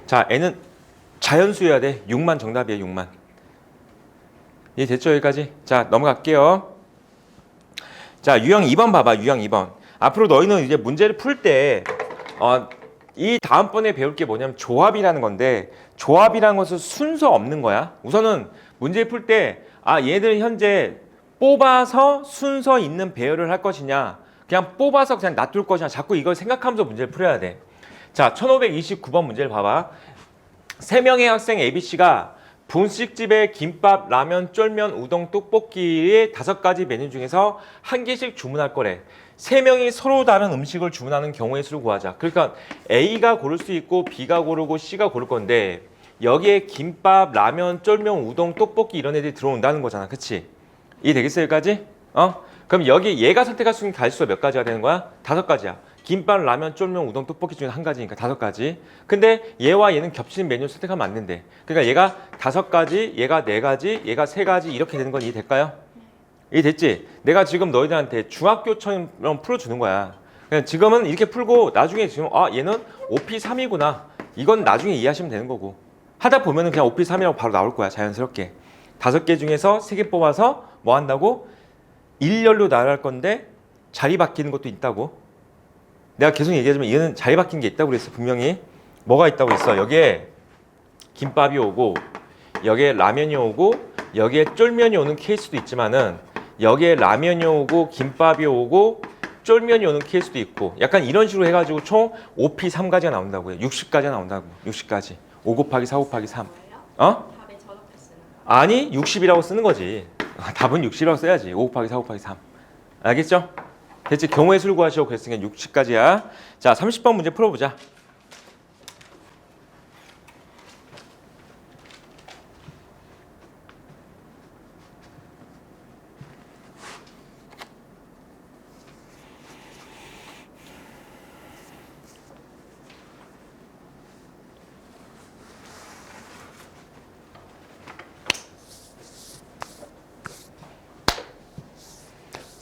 자 n은 자연수여야 돼. 6만 정답이에요. 6만. 이해됐죠? 여기까지? 자 넘어갈게요. 자 유형 2번 봐봐. 유형 2번. 앞으로 너희는 이제 문제를 풀 때 이 다음번에 배울 게 뭐냐면 조합이라는 건데, 조합이라는 것은 순서 없는 거야. 우선은 문제 풀 때 얘들은 현재 뽑아서 순서 있는 배열을 할 것이냐, 그냥 뽑아서 그냥 놔둘 것이냐, 자꾸 이걸 생각하면서 문제를 풀어야 돼. 자 1529번 문제를 봐봐. 3명의 학생 ABC가 분식집에 김밥, 라면, 쫄면, 우동, 떡볶이의 5가지 메뉴 중에서 한 개씩 주문할 거래. 3명이 서로 다른 음식을 주문하는 경우의 수를 구하자. 그러니까 A가 고를 수 있고 B가 고르고 C가 고를 건데, 여기에 김밥, 라면, 쫄면, 우동, 떡볶이 이런 애들이 들어온다는 거잖아. 그치? 이해되겠어 여기까지? 그럼 여기 얘가 선택할 수 있는 가지수가 몇 가지가 되는 거야? 5가지야. 김밥, 라면, 쫄면, 우동, 떡볶이 중에 한 가지니까 5가지. 근데 얘와 얘는 겹치는 메뉴를 선택하면 안 된대. 그러니까 얘가 5가지, 얘가 4가지, 얘가 3가지 이렇게 되는 건 이해될까요? 이해됐지? 내가 지금 너희들한테 중학교처럼 풀어주는 거야. 그냥 지금은 이렇게 풀고 나중에 지금 얘는 OP3이구나. 이건 나중에 이해하시면 되는 거고. 하다 보면은 그냥 OP3이라고 바로 나올 거야. 자연스럽게. 5개 중에서 3개 뽑아서 뭐 한다고? 일렬로 나열할 건데 자리 바뀌는 것도 있다고. 내가 계속 얘기하지만 얘는 자리 바뀐 게 있다고 그랬어. 분명히. 뭐가 있다고 했어? 여기에 김밥이 오고, 여기에 라면이 오고, 여기에 쫄면이 오는 케이스도 있지만은, 여기에 라면이 오고 김밥이 오고 쫄면이 오는 케이스도 있고, 약간 이런 식으로 해가지고 총 OP3가지가 나온다고요. 60가지가 나온다고. 60가지. 5 곱하기 4 곱하기 3. 답에 저렇게 쓰는 거. 아니 60이라고 쓰는 거지. 답은 60이라고 써야지. 5 곱하기 4 곱하기 3. 알겠죠? 대체 경우의 수를 구하시오. 그랬으니까 60까지야. 자 30번 문제 풀어보자.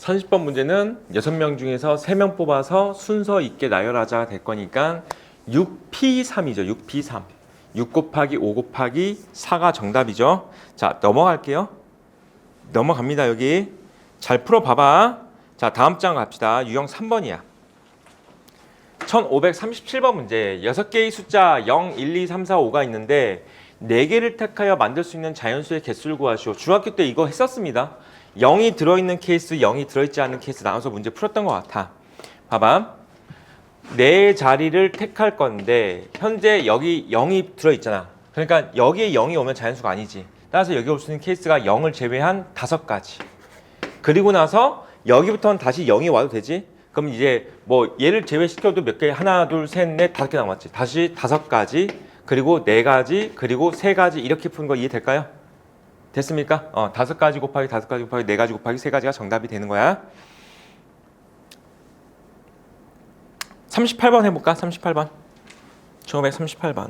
삼십 번 문제는 6명 중에서 3명 뽑아서 순서 있게 나열하자 될 거니까 6P3이죠. 6P3. 6 곱하기 5 곱하기 4가 정답이죠. 자, 넘어갈게요. 넘어갑니다. 여기. 잘 풀어봐봐. 자, 다음 장 갑시다. 유형 3번이야. 1537번 문제. 6개의 숫자 0, 1, 2, 3, 4, 5가 있는데 4개를 택하여 만들 수 있는 자연수의 개수를 구하시오. 중학교 때 이거 했었습니다. 0이 들어있는 케이스, 0이 들어있지 않은 케이스 나눠서 문제 풀었던 것 같아. 봐봐. 네 자리를 택할 건데 현재 여기 0이 들어있잖아. 그러니까 여기에 0이 오면 자연수가 아니지. 따라서 여기 올 수 있는 케이스가 0을 제외한 5가지. 그리고 나서 여기부터는 다시 0이 와도 되지. 그럼 이제 뭐 얘를 제외시켜도 몇 개? 하나, 둘, 셋, 넷, 5개 남았지. 다시 5가지, 그리고 4가지, 그리고 3가지 이렇게 푸는 거 이해될까요? 됐습니까? 5가지 곱하기 5가지 곱하기 4가지 곱하기 3가지가 정답이 되는 거야. 38번 해볼까? 38번. 1538번.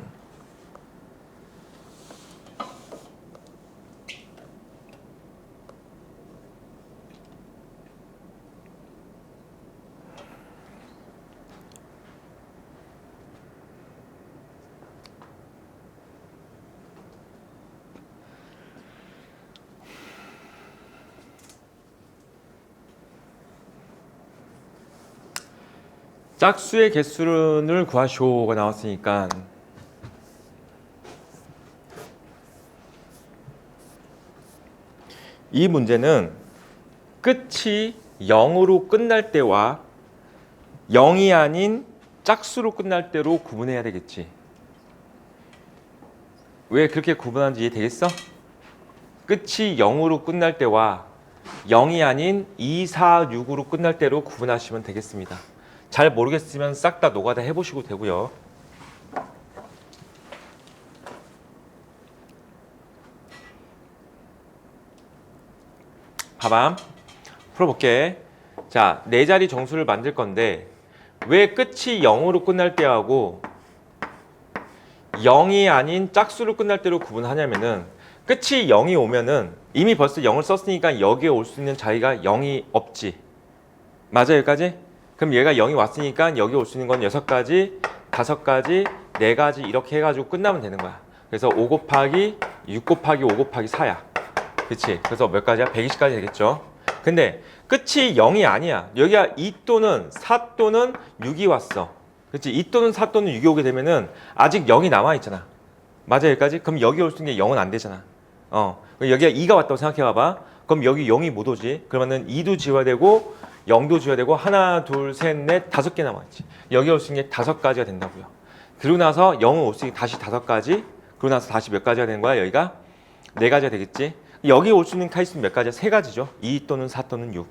짝수의 개수를 구하시오가 나왔으니까 이 문제는 끝이 0으로 끝날 때와 0이 아닌 짝수로 끝날 때로 구분해야 되겠지. 왜 그렇게 구분하는지 이해되겠어? 끝이 0으로 끝날 때와 0이 아닌 2, 4, 6으로 끝날 때로 구분하시면 되겠습니다. 잘 모르겠으면 싹 다 노가다 해보시고 되고요. 봐봐. 풀어볼게. 자, 네 자리 정수를 만들 건데 왜 끝이 0으로 끝날 때하고 0이 아닌 짝수로 끝날 때로 구분하냐면은 끝이 0이 오면은 이미 벌써 0을 썼으니까 여기에 올 수 있는 자리가 0이 없지. 맞아 여기까지? 그럼 얘가 0이 왔으니까 여기 올 수 있는 건 6가지, 5가지, 4가지 이렇게 해가지고 끝나면 되는 거야. 그래서 5 곱하기 6 곱하기 5 곱하기 4야. 그치? 그래서 몇 가지야? 120가지 되겠죠? 근데 끝이 0이 아니야. 여기가 2 또는 4 또는 6이 왔어. 그치? 2 또는 4 또는 6이 오게 되면은 아직 0이 남아있잖아. 맞아 여기까지? 그럼 여기 올 수 있는 게 0은 안 되잖아. 여기가 2가 왔다고 생각해 봐봐. 그럼 여기 0이 못 오지. 그러면은 2도 지워야 되고 0도 지워야 되고 하나, 둘, 셋, 넷, 5개 남아있지. 여기 올 수 있는 게 5가지가 된다고요. 그러고 나서 0은 올 수 있는 게 다시 5가지. 그러고 나서 다시 몇 가지가 되는 거야? 여기가 4가지가 되겠지. 여기 올 수 있는 카이스는 몇 가지야? 3가지죠. 2 또는 4 또는 6.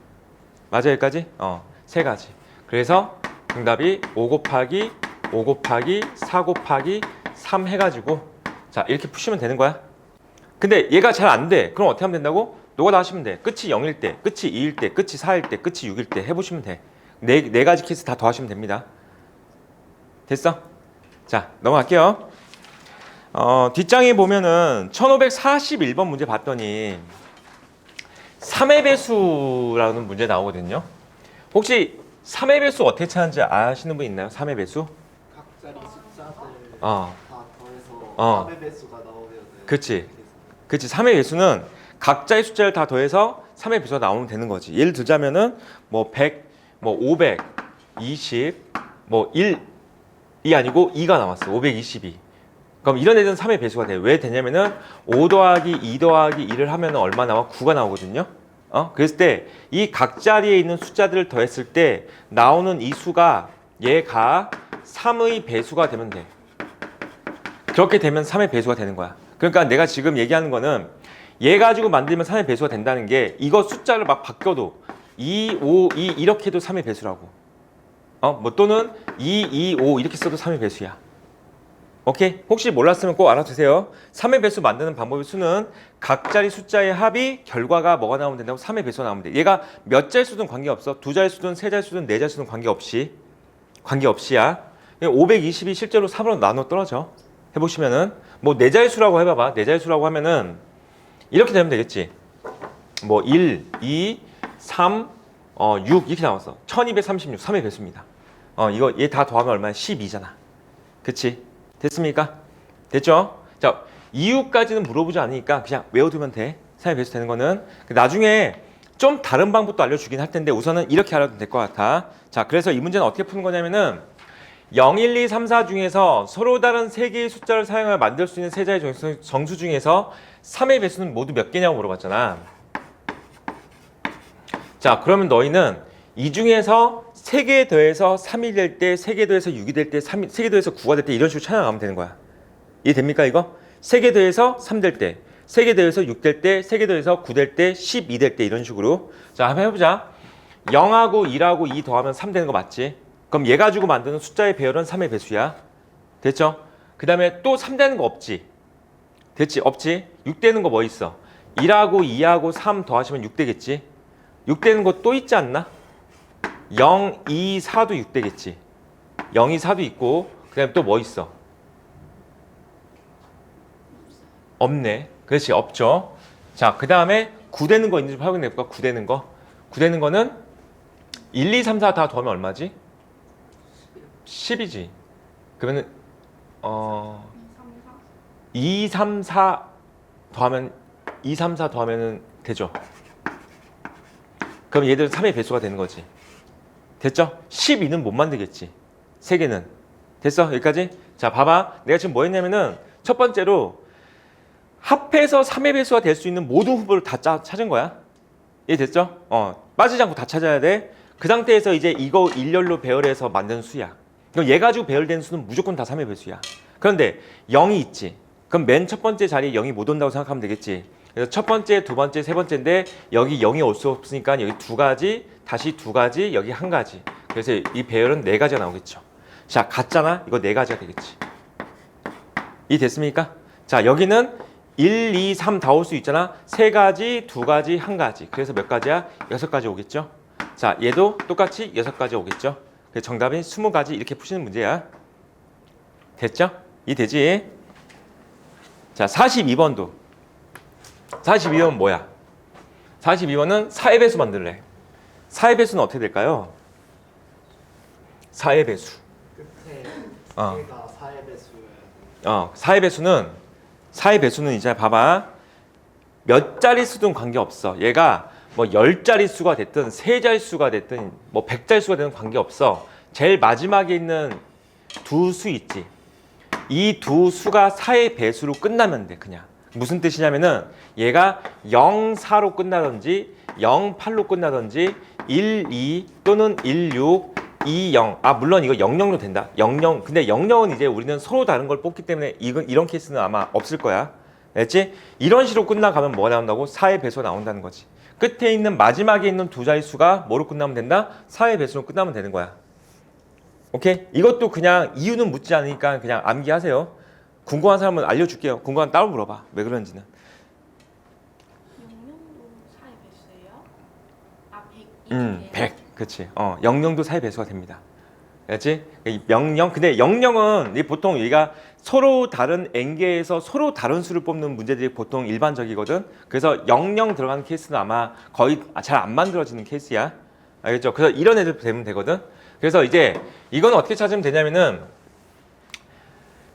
맞아 여기까지? 3가지. 그래서 정답이 5 곱하기 5 곱하기 4 곱하기 3 해가지고 자 이렇게 푸시면 되는 거야. 근데 얘가 잘 안 돼. 그럼 어떻게 하면 된다고? 노가다 하시면 돼. 끝이 0일 때, 끝이 2일 때, 끝이 4일 때, 끝이 6일 때 해보시면 돼. 네 가지 케이스 다 더하시면 됩니다. 됐어? 자 넘어갈게요. 뒷장에 보면은 1541번 문제 봤더니 3의 배수라는 문제 나오거든요. 혹시 3의 배수 어떻게 찾는지 아시는 분 있나요? 3의 배수? 각자리 숫자들 어. 다 더해서 3의 배수가 나오면 그치. 3의 배수는 각자의 숫자를 다 더해서 3의 배수가 나오면 되는 거지. 예를 들자면은 뭐 100, 뭐 500, 20, 뭐 1이 아니고 2가 나왔어. 522. 그럼 이런 애들은 3의 배수가 돼. 왜 되냐면은 5 더하기 2 더하기 1을 하면 얼마 나와? 9가 나오거든요. 그랬을 때 이 각자리에 있는 숫자들을 더했을 때 나오는 이 수가 얘가 3의 배수가 되면 돼. 그렇게 되면 3의 배수가 되는 거야. 그러니까 내가 지금 얘기하는 거는 얘 가지고 만들면 3의 배수가 된다는 게 이거 숫자를 막 바뀌어도 2, 5, 2 이렇게 해도 3의 배수라고. 뭐 또는 2, 2, 5 이렇게 써도 3의 배수야. 오케이? 혹시 몰랐으면 꼭 알아두세요. 3의 배수 만드는 방법의 수는 각자리 숫자의 합이 결과가 뭐가 나오면 된다고? 3의 배수가 나오면 돼. 얘가 몇 자릿수든 관계없어. 2자릿수든 3자릿수든 4자릿수든 관계없이야. 520이 실제로 3으로 나눠 떨어져. 해보시면은 뭐 4자릿수라고 해봐봐. 4자릿수라고 하면은 이렇게 되면 되겠지. 뭐 1, 2, 3, 6 이렇게 나왔어. 1236 3의 배수입니다. 이거 얘 다 더하면 얼마야? 12잖아. 그치? 됐습니까? 됐죠? 자, 이유까지는 물어보지 않으니까 그냥 외워두면 돼. 3의 배수 되는 거는. 나중에 좀 다른 방법도 알려주긴 할 텐데 우선은 이렇게 알아도 될 것 같아. 자, 그래서 이 문제는 어떻게 푸는 거냐면은 0, 1, 2, 3, 4 중에서 서로 다른 3개의 숫자를 사용하여 만들 수 있는 세자의 정수 중에서 3의 배수는 모두 몇 개냐고 물어봤잖아. 자, 그러면 너희는 이 중에서 3개 더해서 3이 될 때, 3개 더해서 6이 될 때, 3개 더해서 9가 될 때 이런 식으로 찾아가면 되는 거야. 이해됩니까 이거? 3개 더해서 3 될 때, 3개 더해서 6 될 때, 3개 더해서 9 될 때, 12 될 때 이런 식으로. 자, 한번 해보자. 0하고 1하고 2 더하면 3 되는 거 맞지? 그럼 얘 가지고 만드는 숫자의 배열은 3의 배수야. 됐죠? 그 다음에 또 3 되는 거 없지? 됐지? 없지? 6 되는 거 뭐 있어? 1하고 2하고 3 더하시면 6 되겠지? 6 되는 거 또 있지 않나? 0, 2, 4도 6 되겠지? 0, 2, 4도 있고 그 다음에 또 뭐 있어? 없네. 그렇지, 없죠. 자, 그 다음에 9 되는 거 있는지 확인해 볼까? 9 되는 거. 9 되는 거는 1, 2, 3, 4 다 더하면 얼마지? 10이지. 그러면은 2, 3, 4 더하면 2, 3, 4 더하면은 되죠. 그럼 얘들은 3의 배수가 되는 거지. 됐죠? 12는 못 만들겠지. 3개는. 됐어? 여기까지? 자, 봐봐. 내가 지금 뭐 했냐면은 첫 번째로 합해서 3의 배수가 될 수 있는 모든 후보를 다 찾은 거야. 이해됐죠? 빠지지 않고 다 찾아야 돼. 그 상태에서 이제 이거 일렬로 배열해서 만든 수야. 그럼 얘 가지고 배열된 수는 무조건 다 3의 배수야. 그런데 0이 있지. 그럼 맨 첫 번째 자리에 0이 못 온다고 생각하면 되겠지. 그래서 첫 번째, 두 번째, 세 번째인데 여기 0이 올 수 없으니까 여기 2가지, 다시 2가지, 여기 1가지. 그래서 이 배열은 4가지가 나오겠죠. 자, 같잖아? 이거 4가지가 되겠지. 이해됐습니까? 자, 여기는 1, 2, 3 다 올 수 있잖아. 3가지, 2가지, 1가지. 그래서 몇 가지야? 6가지 오겠죠. 자, 얘도 똑같이 6가지 오겠죠. 그래서 정답이 20가지 이렇게 푸시는 문제야. 됐죠? 이해되지? 자, 42번도. 42번은 뭐야? 42번은 4의 배수 만들래. 4의 배수는 어떻게 될까요? 4의 배수. 끝에 어. 2개가 4의 배수여야 돼. 4의 배수는 이제 봐봐. 몇 자릿수든 관계없어. 얘가 뭐 10자릿수가 됐든 3자릿수가 됐든 뭐 100자릿수가 되든 관계없어. 제일 마지막에 있는 두 수 있지. 이 두 수가 4의 배수로 끝나면 돼. 그냥. 무슨 뜻이냐면은 얘가 0, 4로 끝나든지 0, 8로 끝나든지 1, 2 또는 1, 6, 2, 0. 물론 이거 0, 0로 된다. 0, 0. 근데 0, 0은 이제 우리는 서로 다른 걸 뽑기 때문에 이런 케이스는 아마 없을 거야. 알겠지? 이런 식으로 끝나가면 뭐가 나온다고? 4의 배수가 나온다는 거지. 끝에 있는 마지막에 있는 두 자릿수가 뭐로 끝나면 된다? 4의 배수로 끝나면 되는 거야. 오케이? 이것도 그냥 이유는 묻지 않으니까 그냥 암기하세요. 궁금한 사람은 알려줄게요. 궁금한 따로 물어봐. 왜 그런지는. 0년도 4의 배수예요? 100이 100. 그치. 00도 4의 배수가 됩니다. 알지? 00. 근데 00은 보통 얘가 서로 다른 n개에서 서로 다른 수를 뽑는 문제들이 보통 일반적이거든. 그래서 00 들어가는 케이스는 아마 거의 잘 안 만들어지는 케이스야. 알겠죠? 그래서 이런 애들 되면 되거든. 그래서 이제 이건 어떻게 찾으면 되냐면은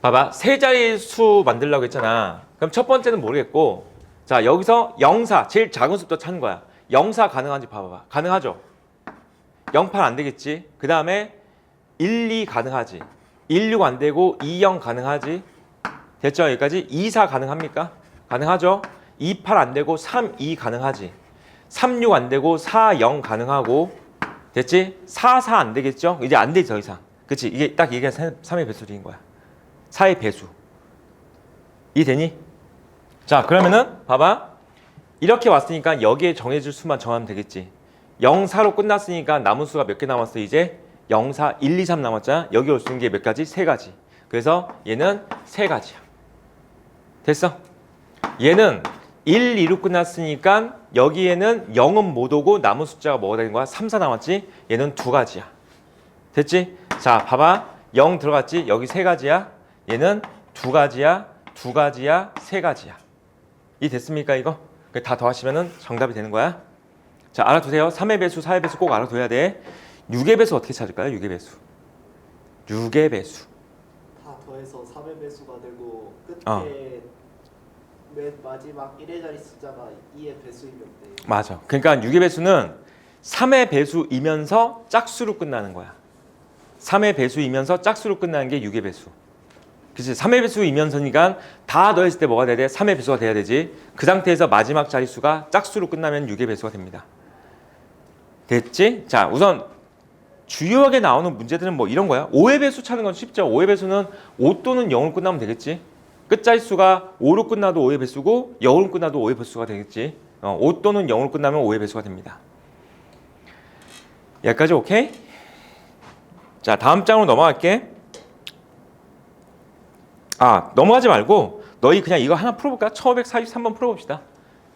봐봐. 세 자리 수 만들려고 했잖아. 그럼 첫 번째는 모르겠고, 자, 여기서 04, 제일 작은 수부터 찾는 거야. 04 가능한지 봐봐봐. 가능하죠? 08 안 되겠지? 그 다음에 12 가능하지? 16 안 되고 20 가능하지? 됐죠? 여기까지? 24 가능합니까? 가능하죠? 28 안 되고 32 가능하지? 36 안 되고 40 가능하고, 됐지? 44 안 되겠죠? 이제 안 되지 더 이상. 그치? 이게 딱 이게 3의 배수인 거야. 4의 배수. 이해되니? 자, 그러면은 봐봐. 이렇게 왔으니까 여기에 정해질 수만 정하면 되겠지. 0, 4로 끝났으니까 남은 수가 몇 개 남았어 이제? 0, 4, 1, 2, 3 남았잖아. 여기 올 수 있는 게 몇 가지? 3가지. 그래서 얘는 3가지야. 됐어? 얘는 1, 2로 끝났으니까 여기에는 0은 못 오고 남은 숫자가 뭐가 되는 거야? 3, 4 남았지? 얘는 2가지야. 됐지? 자, 봐봐. 0 들어갔지? 여기 3가지야. 얘는 2가지야, 2가지야, 3가지야. 이 됐습니까 이거? 다 더하시면은 정답이 되는 거야. 자, 알아두세요. 3의 배수, 4의 배수 꼭 알아둬야 돼. 6의 배수 어떻게 찾을까요? 6의 배수. 6의 배수. 다 더해서 3의 배수가 되고 끝에 맨 마지막 1의 자리 숫자가 2의 배수이면 돼. 맞아. 그러니까 6의 배수는 3의 배수이면서 짝수로 끝나는 거야. 3의 배수이면서 짝수로 끝나는 게 6의 배수. 그치? 3의 배수이면서니까 다 더했을 때 뭐가 돼야 돼? 3의 배수가 돼야 되지. 그 상태에서 마지막 자릿수가 짝수로 끝나면 6의 배수가 됩니다. 됐지? 자, 우선 주요하게 나오는 문제들은 뭐 이런 거야. 5의 배수 찾는 건 쉽죠. 5의 배수는 5 또는 0으로 끝나면 되겠지. 끝자릿수가 5로 끝나도 5의 배수고 0으로 끝나도 5의 배수가 되겠지. 5 또는 0으로 끝나면 5의 배수가 됩니다. 여기까지 오케이? 자, 다음 장으로 넘어갈게. 넘어가지 말고 너희 그냥 이거 하나 풀어볼까? 1543번 풀어봅시다.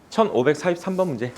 1543번 문제.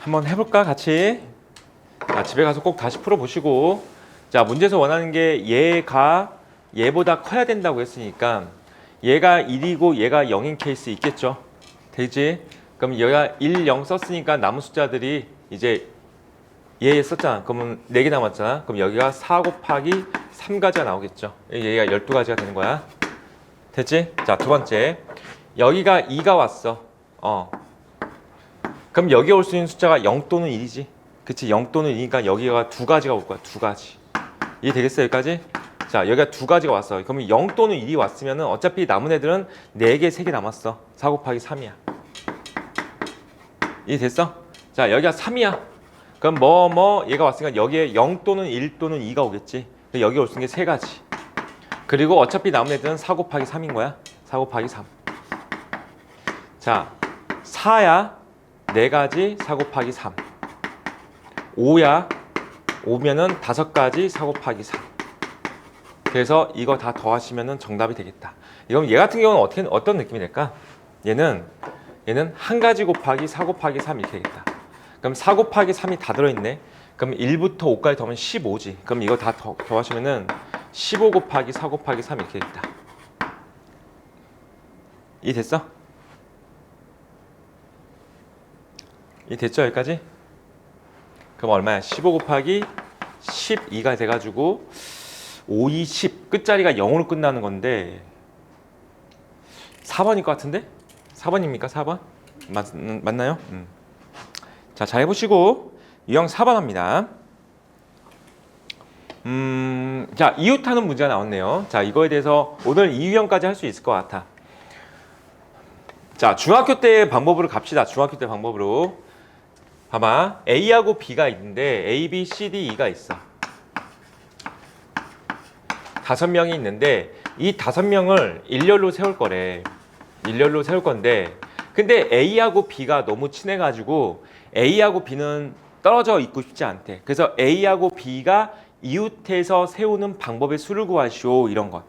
한번 해볼까 같이? 자, 집에 가서 꼭 다시 풀어보시고. 자, 문제에서 원하는 게 얘가 얘보다 커야 된다고 했으니까 얘가 1이고 얘가 0인 케이스 있겠죠? 되지? 그럼 얘가 1, 0 썼으니까 남은 숫자들이 이제 얘 썼잖아. 그러면 4개 남았잖아. 그럼 여기가 4 곱하기 3가지가 나오겠죠. 얘가 12가지가 되는 거야. 됐지? 자, 두 번째. 여기가 2가 왔어. 그럼 여기 올 수 있는 숫자가 0 또는 1이지. 그치? 0 또는 2니까 여기가 2가지가 올 거야. 2가지. 이해되겠어? 여기까지? 자, 여기가 2가지가 왔어. 그러면 0 또는 1이 왔으면 어차피 남은 애들은 4개, 3개 남았어. 4 곱하기 3이야. 이해됐어? 자, 여기가 3이야. 그럼 얘가 왔으니까 여기에 0 또는 1 또는 2가 오겠지. 여기 올 수 있는 게 3가지. 그리고 어차피 남은 애들은 4 곱하기 3인 거야. 4 곱하기 3. 자, 4야. 4가지 4 곱하기 3. 5야. 5면은 5가지 4 곱하기 3. 그래서 이거 다 더하시면은 정답이 되겠다. 이건 얘 같은 경우는 어떤 느낌이 될까? 얘는 1가지 곱하기 4 곱하기 3 이렇게 되겠다. 그럼 4 곱하기 3이 다 들어있네. 그럼 1부터 5까지 더하면 15지. 그럼 이거 다 더하시면은 15 곱하기 4 곱하기 3 이렇게 되겠다. 이해됐어? 이해됐죠? 여기까지? 그럼 얼마야? 15 곱하기 12가 돼가지고 5, 2, 10 끝자리가 0으로 끝나는 건데 4번일 것 같은데? 4번입니까? 4번? 맞나요? 자, 잘 해보시고 유형 4번 합니다. 자, 이웃하는 문제가 나왔네요. 자, 이거에 대해서 오늘 이 유형까지 할 수 있을 것 같아. 자, 중학교 때 방법으로 갑시다. 중학교 때 방법으로. 봐봐. A하고 B가 있는데 A, B, C, D, E가 있어. 5명이 있는데 이 5명을 일렬로 세울 거래. 일렬로 세울 건데 근데 A하고 B가 너무 친해가지고 A하고 B는 떨어져 있고 싶지 않대. 그래서 A하고 B가 이웃해서 세우는 방법의 수를 구하시오. 이런 것.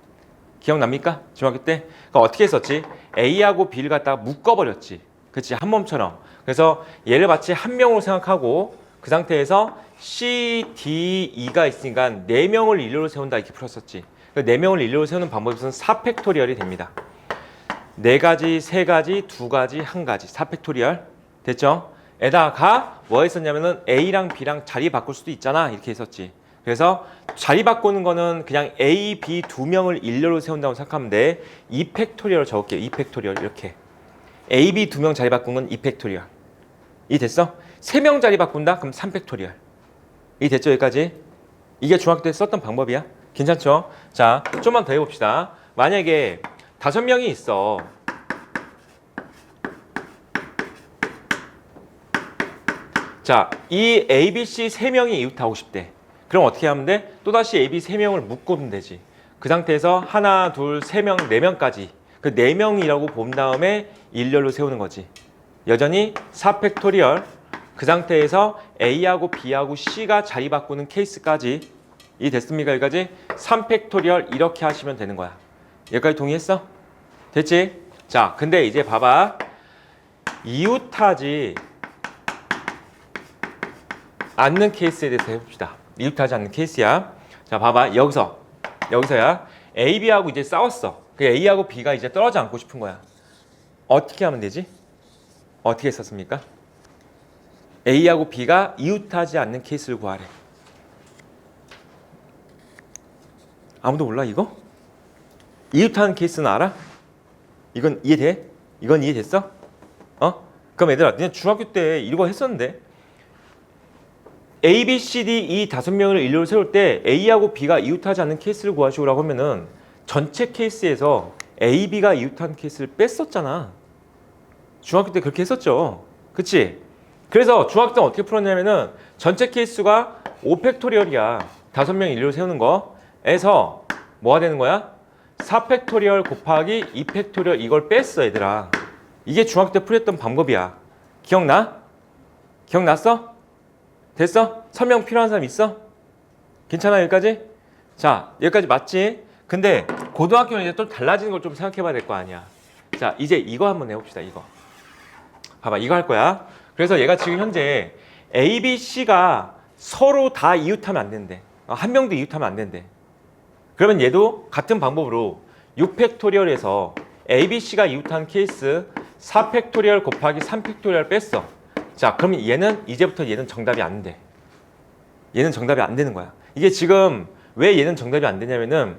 기억납니까? 중학교 때? 그러니까 어떻게 했었지? A하고 B를 갖다가 묶어버렸지. 그치? 한 몸처럼. 그래서 얘를 마치 한 명으로 생각하고 그 상태에서 C, D, E가 있으니까 4명을 일렬로 세운다 이렇게 풀었었지. 4명을 일렬로 세우는 방법에서는 4팩토리얼이 됩니다. 4가지, 3가지, 2가지, 1가지 4팩토리얼 됐죠? 에다가 뭐 했었냐면은 A랑 B랑 자리 바꿀 수도 있잖아 이렇게 했었지. 그래서 자리 바꾸는 거는 그냥 A, B 2명을 일렬로 세운다고 생각하면 돼. 2팩토리얼을 적을게요. 2팩토리얼 이렇게 A, B 2명 자리 바꾼 건 2팩토리얼. 이 됐어? 3명 자리 바꾼다? 그럼 3팩토리얼. 이 됐죠? 여기까지? 이게 중학교 때 썼던 방법이야. 괜찮죠? 자, 좀만 더 해봅시다. 만약에 5명이 있어. 자, 이 A, B, C 3명이 이웃하고 싶대. 그럼 어떻게 하면 돼? 또다시 A, B 3명을 묶으면 되지. 그 상태에서 하나, 둘, 3명, 4명까지 그 4명이라고 본 다음에 일렬로 세우는 거지. 여전히 4팩토리얼. 그 상태에서 A하고 B하고 C가 자리 바꾸는 케이스까지 이 됐습니까? 여기까지 3팩토리얼 이렇게 하시면 되는 거야. 여기까지 동의했어? 됐지? 자, 근데 이제 봐봐. 이웃하지 않는 케이스에 대해서 해봅시다. 이웃하지 않는 케이스야. 자, 봐봐. 여기서야 A, B하고 이제 싸웠어. 그 A하고 B가 이제 떨어져 앉고 싶은 거야. 어떻게 하면 되지? 어떻게 했었습니까? A하고 B가 이웃하지 않는 케이스를 구하래. 아무도 몰라 이거? 이웃하는 케이스는 알아? 이건 이해돼? 이건 이해됐어? 그럼 얘들아, 그냥 중학교 때 이거 했었는데 A, B, C, D, E 5명을 일렬로 세울 때 A하고 B가 이웃하지 않는 케이스를 구하시오라고 하면은 전체 케이스에서 A, B가 이웃하는 케이스를 뺐었잖아. 중학교 때 그렇게 했었죠. 그치? 그래서 중학교 때 어떻게 풀었냐면은 전체 케이스가 5팩토리얼이야. 5명 일렬로 세우는 거에서 뭐가 되는 거야? 4팩토리얼 곱하기 2팩토리얼 이걸 뺐어 얘들아. 이게 중학교 때 풀었던 방법이야. 기억나? 기억났어? 됐어? 설명 필요한 사람 있어? 괜찮아 여기까지? 자, 여기까지 맞지? 근데 고등학교는 이제 또 달라지는 걸 좀 생각해 봐야 될 거 아니야. 자, 이제 이거 한번 해봅시다. 이거 봐봐, 이거 할 거야. 그래서 얘가 지금 현재 A, B, C가 서로 다 이웃하면 안 된대. 한 명도 이웃하면 안 된대. 그러면 얘도 같은 방법으로 6팩토리얼에서 A, B, C가 이웃한 케이스 4팩토리얼 곱하기 3팩토리얼 뺐어. 자, 그러면 이제부터 얘는 정답이 안 돼. 얘는 정답이 안 되는 거야. 이게 지금 왜 얘는 정답이 안 되냐면은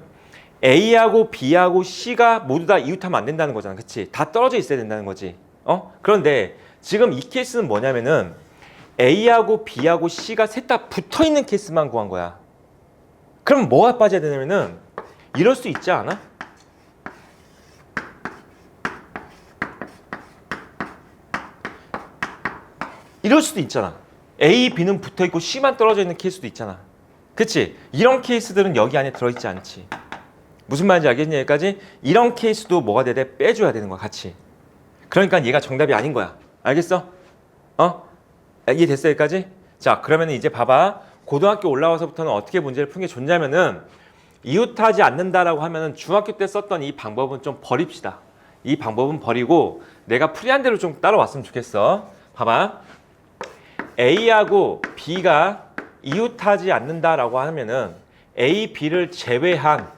A하고 B하고 C가 모두 다 이웃하면 안 된다는 거잖아. 그치? 다 떨어져 있어야 된다는 거지. 그런데 지금 이 케이스는 뭐냐면은 A하고 B하고 C가 셋 다 붙어 있는 케이스만 구한 거야. 그럼 뭐가 빠져야 되냐면은 이럴 수 있지 않아? 이럴 수도 있잖아. A, B는 붙어 있고 C만 떨어져 있는 케이스도 있잖아. 그치? 이런 케이스들은 여기 안에 들어있지 않지. 무슨 말인지 알겠니? 여기까지? 이런 케이스도 뭐가 돼야 빼줘야 되는 거야, 같이. 그러니까 얘가 정답이 아닌 거야. 알겠어? 이해됐어, 여기까지? 자, 그러면 이제 봐봐. 고등학교 올라와서부터는 어떻게 문제를 푸는 게 좋냐면은 이웃하지 않는다라고 하면은 중학교 때 썼던 이 방법은 좀 버립시다. 이 방법은 버리고 내가 풀이한 대로 좀 따라왔으면 좋겠어. 봐봐. A하고 B가 이웃하지 않는다라고 하면은 A, B를 제외한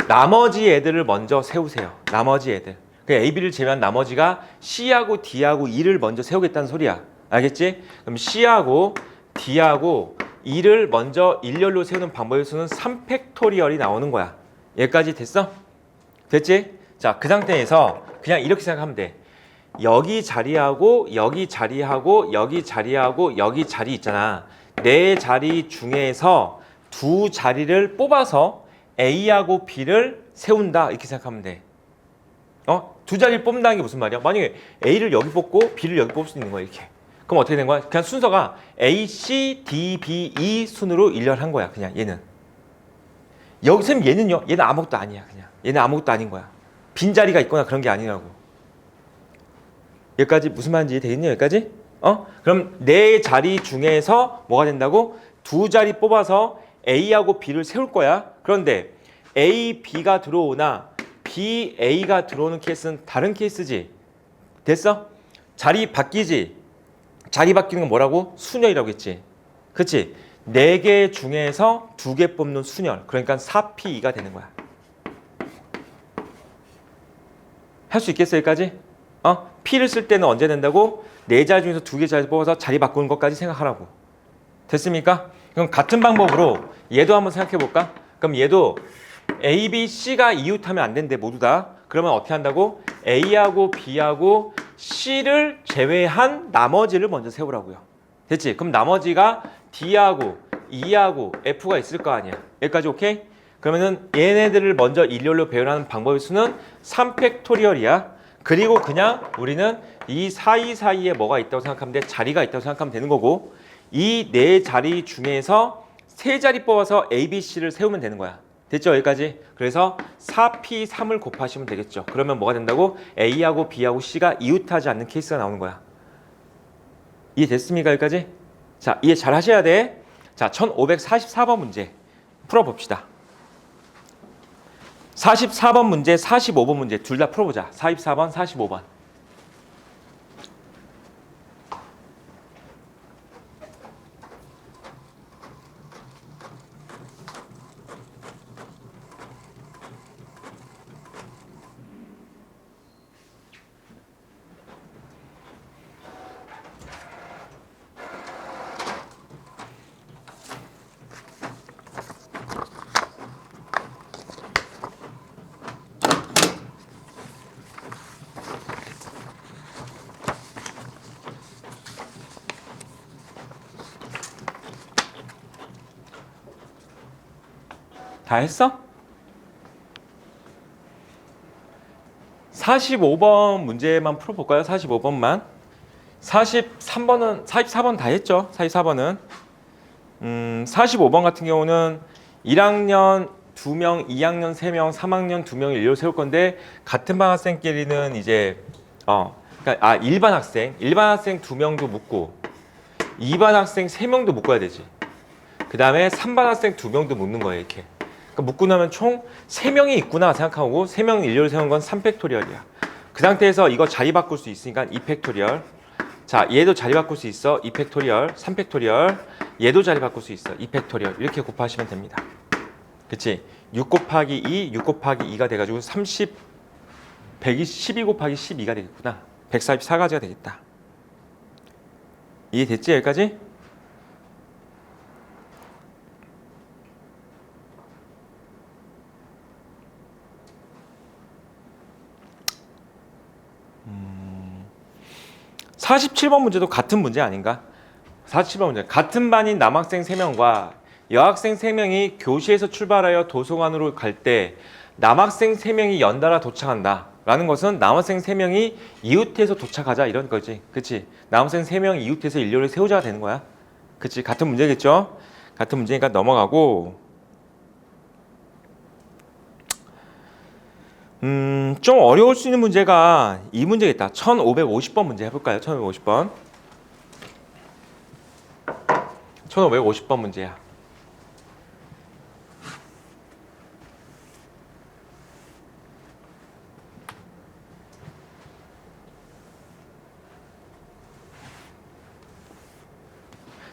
나머지 애들을 먼저 세우세요. 나머지 애들. A, B를 제외한 나머지가 C하고 D하고 E를 먼저 세우겠다는 소리야. 알겠지? 그럼 C하고 D하고 E를 먼저 일렬로 세우는 방법의 수는 3팩토리얼이 나오는 거야. 여기까지 됐어? 됐지? 자, 그 상태에서 그냥 이렇게 생각하면 돼. 여기 자리하고 여기 자리하고 여기 자리하고 여기 자리 있잖아. 네 자리 중에서 두 자리를 뽑아서 A하고 B를 세운다. 이렇게 생각하면 돼. 두 자리를 뽑는다는 게 무슨 말이야? 만약에 A를 여기 뽑고 B를 여기 뽑을 수 있는 거야. 이렇게. 그럼 어떻게 된 거야? 그냥 순서가 A, C, D, B, E 순으로 일렬한 거야. 그냥 얘는. 여기서 얘는요. 얘는 아무것도 아니야. 그냥. 얘는 아무것도 아닌 거야. 빈자리가 있거나 그런 게 아니라고. 여기까지 무슨 말인지 되겠니? 여기까지? 그럼 네 자리 중에서 뭐가 된다고? 두 자리 뽑아서 A하고 B를 세울 거야. 그런데 A, B가 들어오나 B, A가 들어오는 케이스는 다른 케이스지. 됐어? 자리 바뀌지? 자리 바뀌는 건 뭐라고? 순열이라고 했지. 그치? 4개 중에서 2개 뽑는 순열. 그러니까 4P2가 되는 거야. 할 수 있겠어, 여기까지? P를 쓸 때는 언제 된다고? 4자리 중에서 2개 자리 뽑아서 자리 바꾸는 것까지 생각하라고. 됐습니까? 그럼 같은 방법으로 얘도 한번 생각해 볼까? 그럼 얘도 A, B, C가 이웃하면 안 된대, 모두 다. 그러면 어떻게 한다고? A하고 B하고 C를 제외한 나머지를 먼저 세우라고요. 됐지? 그럼 나머지가 D하고 E하고 F가 있을 거 아니야. 여기까지 오케이? 그러면은 얘네들을 먼저 일렬로 배열하는 방법의 수는 3팩토리얼이야. 그리고 그냥 우리는 이 사이사이에 뭐가 있다고 생각하면 돼? 자리가 있다고 생각하면 되는 거고, 이 네 자리 중에서 세 자리 뽑아서 A, B, C를 세우면 되는 거야. 됐죠? 여기까지? 그래서 4P3을 곱하시면 되겠죠. 그러면 뭐가 된다고? A하고 B하고 C가 이웃하지 않는 케이스가 나오는 거야. 이해됐습니까? 여기까지? 자, 이해 잘 하셔야 돼. 자, 1544번 문제 풀어봅시다. 44번 문제, 45번 문제 둘 다 풀어보자. 44번, 45번. 다 했어? 45번 문제만 풀어볼까요? 45번만. 44번 다 했죠? 44번은. 45번 같은 경우는 1학년 2명, 2학년 3명, 3학년 2명을 일렬로 세울 건데 같은 반 학생끼리는 이제 그러니까 일반 학생 2명도 묶고 2반 학생 3명도 묶어야 되지. 그 다음에 3반 학생 2명도 묶는 거예요, 이렇게. 그러니까 묶고 나면 총 3명이 있구나 생각하고 3명 일렬로 세운 건 3팩토리얼이야. 그 상태에서 이거 자리 바꿀 수 있으니까 2팩토리얼. 자, 얘도 자리 바꿀 수 있어. 2팩토리얼, 3팩토리얼. 얘도 자리 바꿀 수 있어. 2팩토리얼. 이렇게 곱하시면 됩니다. 그치? 6 곱하기 2, 6 곱하기 2가 돼가지고 12 곱하기 12가 되겠구나. 144가지가 되겠다. 이해됐지? 여기까지? 음... 47번 문제도 같은 문제 아닌가? 47번 문제. 같은 반인 남학생 3명과 여학생 3명이 교실에서 출발하여 도서관으로 갈 때 남학생 3명이 연달아 도착한다. 라는 것은 남학생 3명이 이웃해서 도착하자 이런 거지. 그치? 남학생 3명이 이웃해서 일렬을 세우자가 되는 거야. 그치? 같은 문제겠죠? 같은 문제니까 넘어가고 좀 어려울 수 있는 문제가 이 문제겠다. 1550번 문제 해볼까요? 1550번. 1550번 문제야.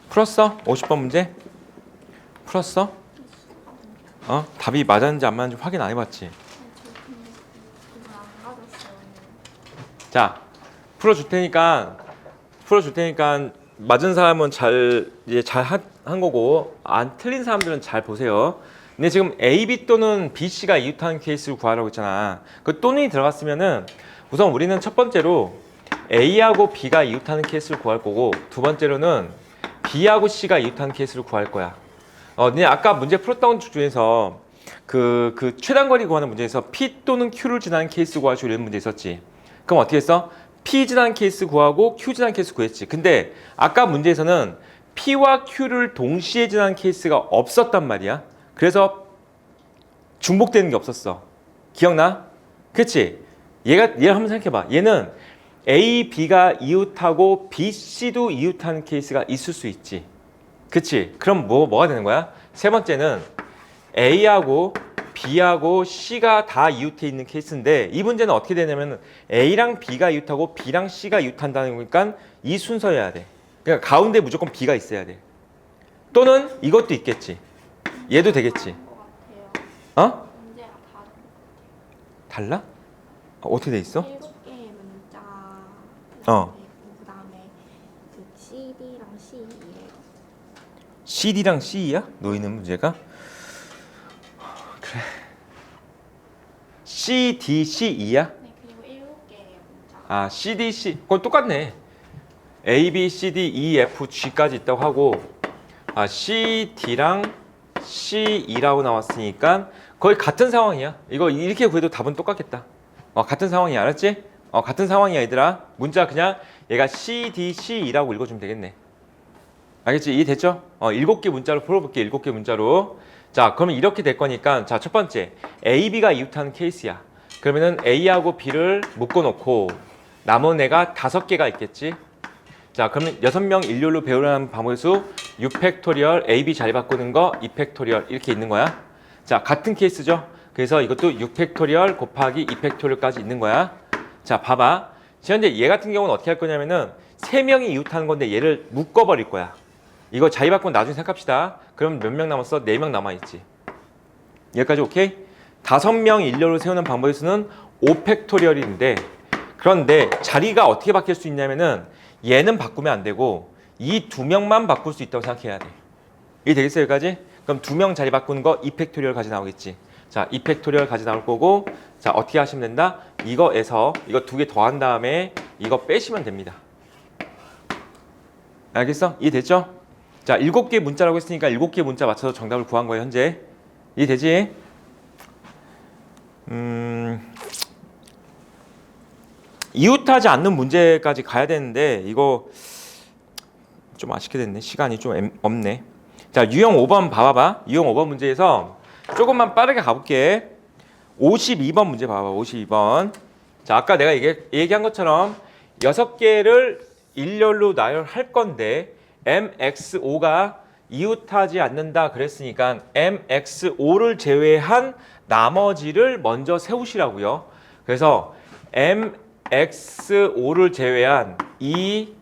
풀었어? 50번 문제? 풀었어? 답이 맞았는지 안 맞았는지 확인 안 해봤지? 자, 풀어줄 테니까 맞은 사람은 잘 한 거고 안 틀린 사람들은 잘 보세요. 근데 지금 A, B 또는 B, C가 이웃하는 케이스를 구하라고 했잖아. 그 또는이 들어갔으면은 우선 우리는 첫 번째로 A하고 B가 이웃하는 케이스를 구할 거고 두 번째로는 B하고 C가 이웃하는 케이스를 구할 거야. 근데 아까 문제 풀었던 중에서 그 최단거리 구하는 문제에서 P 또는 Q를 지나는 케이스 구하시고 이런 문제 있었지. 그럼 어떻게 했어? P 지나는 케이스 구하고 Q 지나는 케이스 구했지. 근데 아까 문제에서는 P와 Q를 동시에 지나는 케이스가 없었단 말이야. 그래서 중복되는 게 없었어. 기억나? 그치? 얘를 한번 생각해봐. 얘는 A, B가 이웃하고 B, C도 이웃하는 케이스가 있을 수 있지. 그치? 그럼 뭐가 되는 거야? 세 번째는 A하고 B하고 C가 다 이웃해 있는 케이스인데 이 문제는 어떻게 되냐면 A랑 B가 이웃하고 B랑 C가 이웃한다는 거니까 이 순서여야 돼. 그러니까 가운데 무조건 B가 있어야 돼. 또는 이것도 있겠지. 얘도 되겠지. 어? 문제가 다른 달라? 어떻게 돼 있어? 7개의 문자 그다음에 그 CD랑 CE예요. CD랑 CE야? 놓이는 문제가? 그래. C, D, C, E야? 네, 그리고 7개의 문자. 아, C, D, C. 그건 똑같네. A, B, C, D, E, F, G까지 있다고 하고 C, D랑 C, E라고 나왔으니까 거의 같은 상황이야. 이거 이렇게 구해도 답은 똑같겠다. 같은 상황이야. 알았지? 같은 상황이야, 얘들아. 문자 그냥 얘가 C, D, C, E라고 읽어주면 되겠네. 알겠지? 이해됐죠? 7개 문자로 풀어볼게. 7개 문자로. 자, 그러면 이렇게 될 거니까 자, 첫 번째 A, B가 이웃하는 케이스야. 그러면은 A하고 B를 묶어놓고 남은 애가 5개가 있겠지? 자, 그러면 6명 일렬로 배우라는 방법의 수 6팩토리얼 A, B 자리 바꾸는 거 2팩토리얼 이렇게 있는 거야. 자, 같은 케이스죠? 그래서 이것도 6팩토리얼 곱하기 2팩토리얼까지 있는 거야. 자, 봐봐. 현재 얘 같은 경우는 어떻게 할 거냐면은 3명이 이웃하는 건데 얘를 묶어버릴 거야. 이거 자리 바꾸면 나중에 생각합시다. 그럼 몇 명 남았어? 4명 남아있지. 여기까지 오케이? 5명 일렬로 세우는 방법의 수는 5팩토리얼인데 그런데 자리가 어떻게 바뀔 수 있냐면은 얘는 바꾸면 안 되고 이 2명만 바꿀 수 있다고 생각해야 돼. 이게 되겠어요? 여기까지? 그럼 2명 자리 바꾸는 거 2팩토리얼 가지 나오겠지. 자, 2팩토리얼 가지 나올 거고 자, 어떻게 하시면 된다? 이거에서 이거 2개 더한 다음에 이거 빼시면 됩니다. 알겠어? 이해됐죠? 자, 7개 문자라고 했으니까 7개 문자 맞춰서 정답을 구한 거예요, 현재. 이해되지? 이웃하지 않는 문제까지 가야 되는데 이거 좀 아쉽게 됐네. 시간이 좀 없네. 자, 유형 5번 봐봐봐. 유형 5번 문제에서 조금만 빠르게 가볼게. 52번 문제 봐봐. 52번. 자, 아까 내가 얘기한 것처럼 6개를 일렬로 나열할 건데 MXO가 이웃하지 않는다 그랬으니까 MXO를 제외한 나머지를 먼저 세우시라고요. 그래서 MXO를 제외한 E,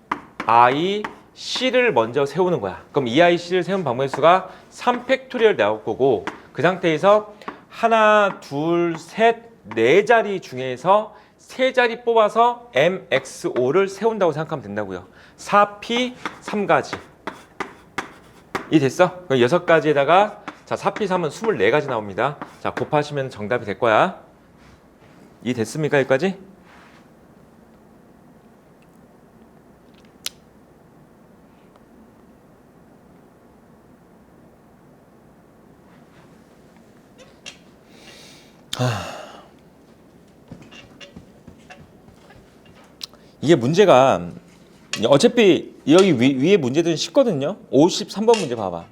I, C를 먼저 세우는 거야. 그럼 E, I, C를 세운 방문의 수가 3팩토리얼 나올 거고 그 상태에서 하나, 둘, 셋, 네 자리 중에서 세 자리 뽑아서 MXO를 세운다고 생각하면 된다고요. 4P 3가지. 이 됐어? 그럼 6가지에다가 자 4P 3은 24가지 나옵니다. 자 곱하시면 정답이 될 거야. 이 됐습니까? 여기까지? 이게 문제가 어차피 여기 위에 문제들은 쉽거든요. 53번 문제 봐봐.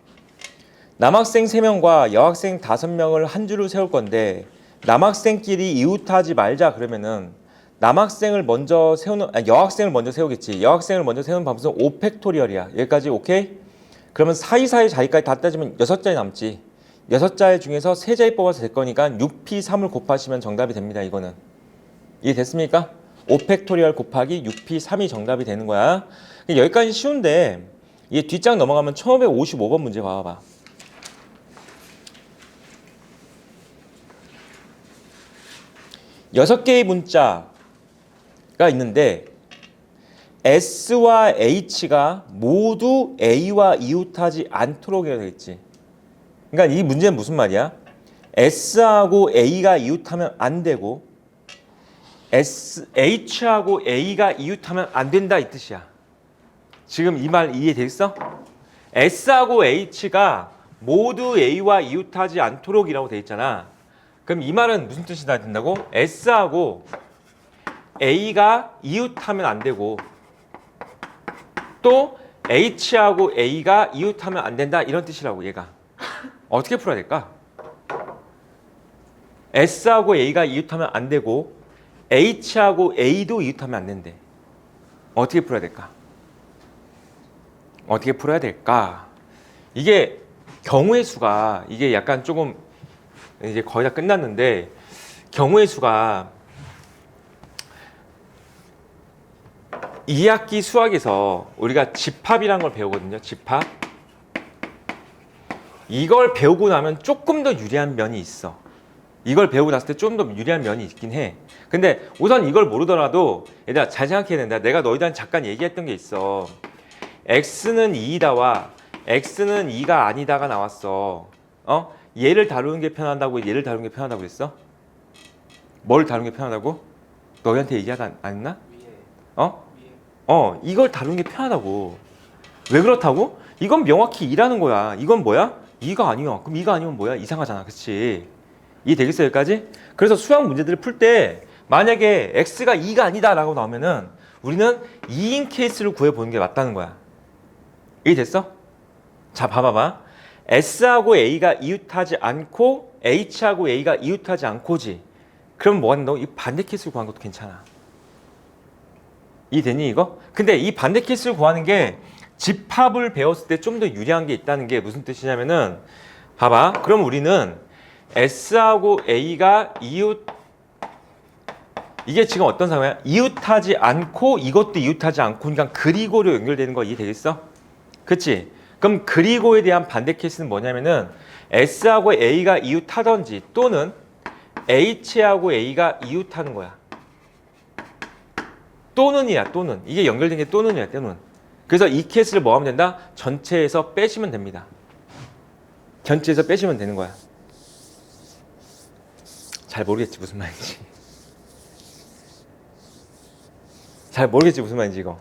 남학생 3명과 여학생 5명을 한 줄을 세울 건데 남학생끼리 이웃하지 말자 그러면은 남학생을 먼저 세우는 여학생을 먼저 세우겠지. 여학생을 먼저 세우는 방법은 5팩토리얼이야. 여기까지 오케이? 그러면 사이사이 자리까지 다 따지면 6자리 남지. 6자리 중에서 3자리 뽑아서 될 거니까 6P3을 곱하시면 정답이 됩니다. 이거는. 이해됐습니까? 5팩토리얼 곱하기 6P3이 정답이 되는 거야. 여기까지 쉬운데 이게 뒷장 넘어가면 1555번 문제 봐봐. 여섯 개의 문자가 있는데 S와 H가 모두 A와 이웃하지 않도록 해야 되겠지. 그러니까 이 문제는 무슨 말이야? S하고 A가 이웃하면 안 되고 H하고 A가 이웃하면 안 된다 이 뜻이야. 지금 이 말 이해됐어? S하고 H가 모두 A와 이웃하지 않도록 이라고 돼 있잖아. 그럼 이 말은 무슨 뜻이 나 된다고? S하고 A가 이웃하면 안 되고 또 H하고 A가 이웃하면 안 된다 이런 뜻이라고 얘가. 어떻게 풀어야 될까? S하고 A가 이웃하면 안 되고 H하고 A도 이웃하면 안 된대. 어떻게 풀어야 될까? 어떻게 풀어야 될까? 이게 경우의 수가 이게 약간 조금 이제 거의 다 끝났는데 경우의 수가 2학기 수학에서 우리가 집합이라는 걸 배우거든요. 집합. 이걸 배우고 나면 조금 더 유리한 면이 있어. 이걸 배우고 났을 때 좀 더 유리한 면이 있긴 해. 근데 우선 이걸 모르더라도 얘들아 잘 생각해야 된다. 내가 너희들한테 잠깐 얘기했던 게 있어. X는 2이다와 X는 2가 아니다가 나왔어. 얘를 다루는 게 편하다고 얘를 다루는 게 편하다고 그랬어? 뭘 다루는 게 편하다고? 너희한테 얘기하지 않았나? 이걸 다루는 게 편하다고. 왜 그렇다고? 이건 명확히 2라는 거야. 이건 뭐야? 2가 아니야. 그럼 2가 아니면 뭐야? 이상하잖아. 그치? 이해되겠어 여기까지? 그래서 수학 문제들을 풀 때 만약에 X가 2가 아니다 라고 나오면은 우리는 2인 케이스를 구해보는 게 맞다는 거야. 이해됐어? 자 봐봐봐. S하고 A가 이웃하지 않고 H하고 A가 이웃하지 않고지. 그럼 뭐가 된다고? 이 반대 케이스를 구하는 것도 괜찮아. 이해되니 이거? 근데 이 반대 케이스를 구하는 게 집합을 배웠을 때 좀 더 유리한 게 있다는 게 무슨 뜻이냐면은 봐봐. 그럼 우리는 S하고 A가 이게 지금 어떤 상황이야? 이웃하지 않고 이것도 이웃하지 않고 그러니까 그리고로 연결되는 거 이해되겠어? 그치? 그럼 그리고에 대한 반대 케이스는 뭐냐면은 S하고 A가 이웃하던지 또는 H하고 A가 이웃하는 거야. 또는이야 또는. 이게 연결된 게 또는이야 또는. 그래서 이 케이스를 뭐 하면 된다? 전체에서 빼시면 됩니다. 전체에서 빼시면 되는 거야. 잘 모르겠지 무슨 말인지. 잘 모르겠지 무슨 말인지 이거.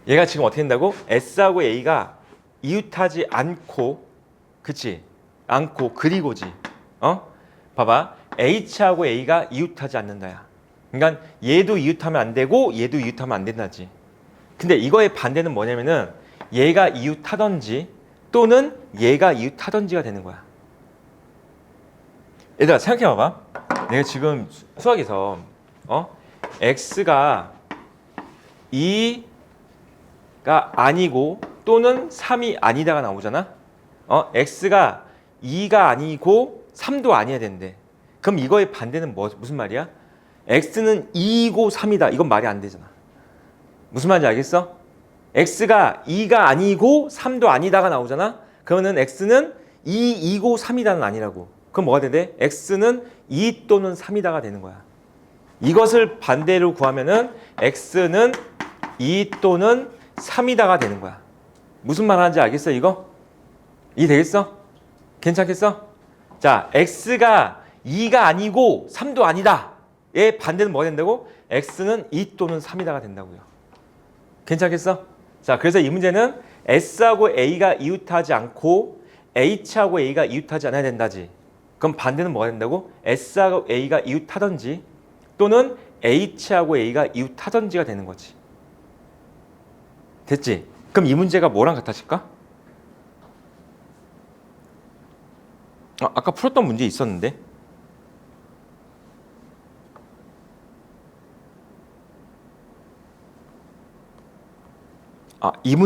얘가 지금 어떻게 된다고? S하고 A가 이웃하지 않고 그치? 않고 그리고지. 봐봐. H하고 A가 이웃하지 않는다야. 그러니까 얘도 이웃하면 안 되고 얘도 이웃하면 안 된다지. 근데 이거의 반대는 뭐냐면은 얘가 이웃하던지 또는 얘가 이웃하던지가 되는 거야. 얘들아 생각해봐봐. 내가 지금 수학에서 X가 2가 아니고 또는 3이 아니다가 나오잖아. X가 2가 아니고 3도 아니어야 된대. 그럼 이거의 반대는 무슨 말이야? x는 2이고 3이다. 이건 말이 안 되잖아. 무슨 말인지 알겠어? x가 2가 아니고 3도 아니다가 나오잖아. 그러면은 x는 2, 2고 3이다는 아니라고. 그럼 뭐가 되대? x는 2 또는 3이다가 되는 거야. 이것을 반대로 구하면은 x는 2 또는 3이다가 되는 거야. 무슨 말 하는지 알겠어 이거? 이해되겠어? 괜찮겠어? 자, x가 2가 아니고 3도 아니다. 얘 반대는 뭐가 된다고? x는 2 또는 3이다가 된다고요. 괜찮겠어? 자, 그래서 이 문제는 s하고 a가 이웃하지 않고 h하고 a가 이웃하지 않아야 된다지. 그럼 반대는 뭐가 된다고? s하고 a가 이웃하던지 또는 h하고 a가 이웃하던지가 되는 거지. 됐지? 그럼 이 문제가 뭐랑 같아질까? 아까 풀었던 문제 있었는데. 이 문제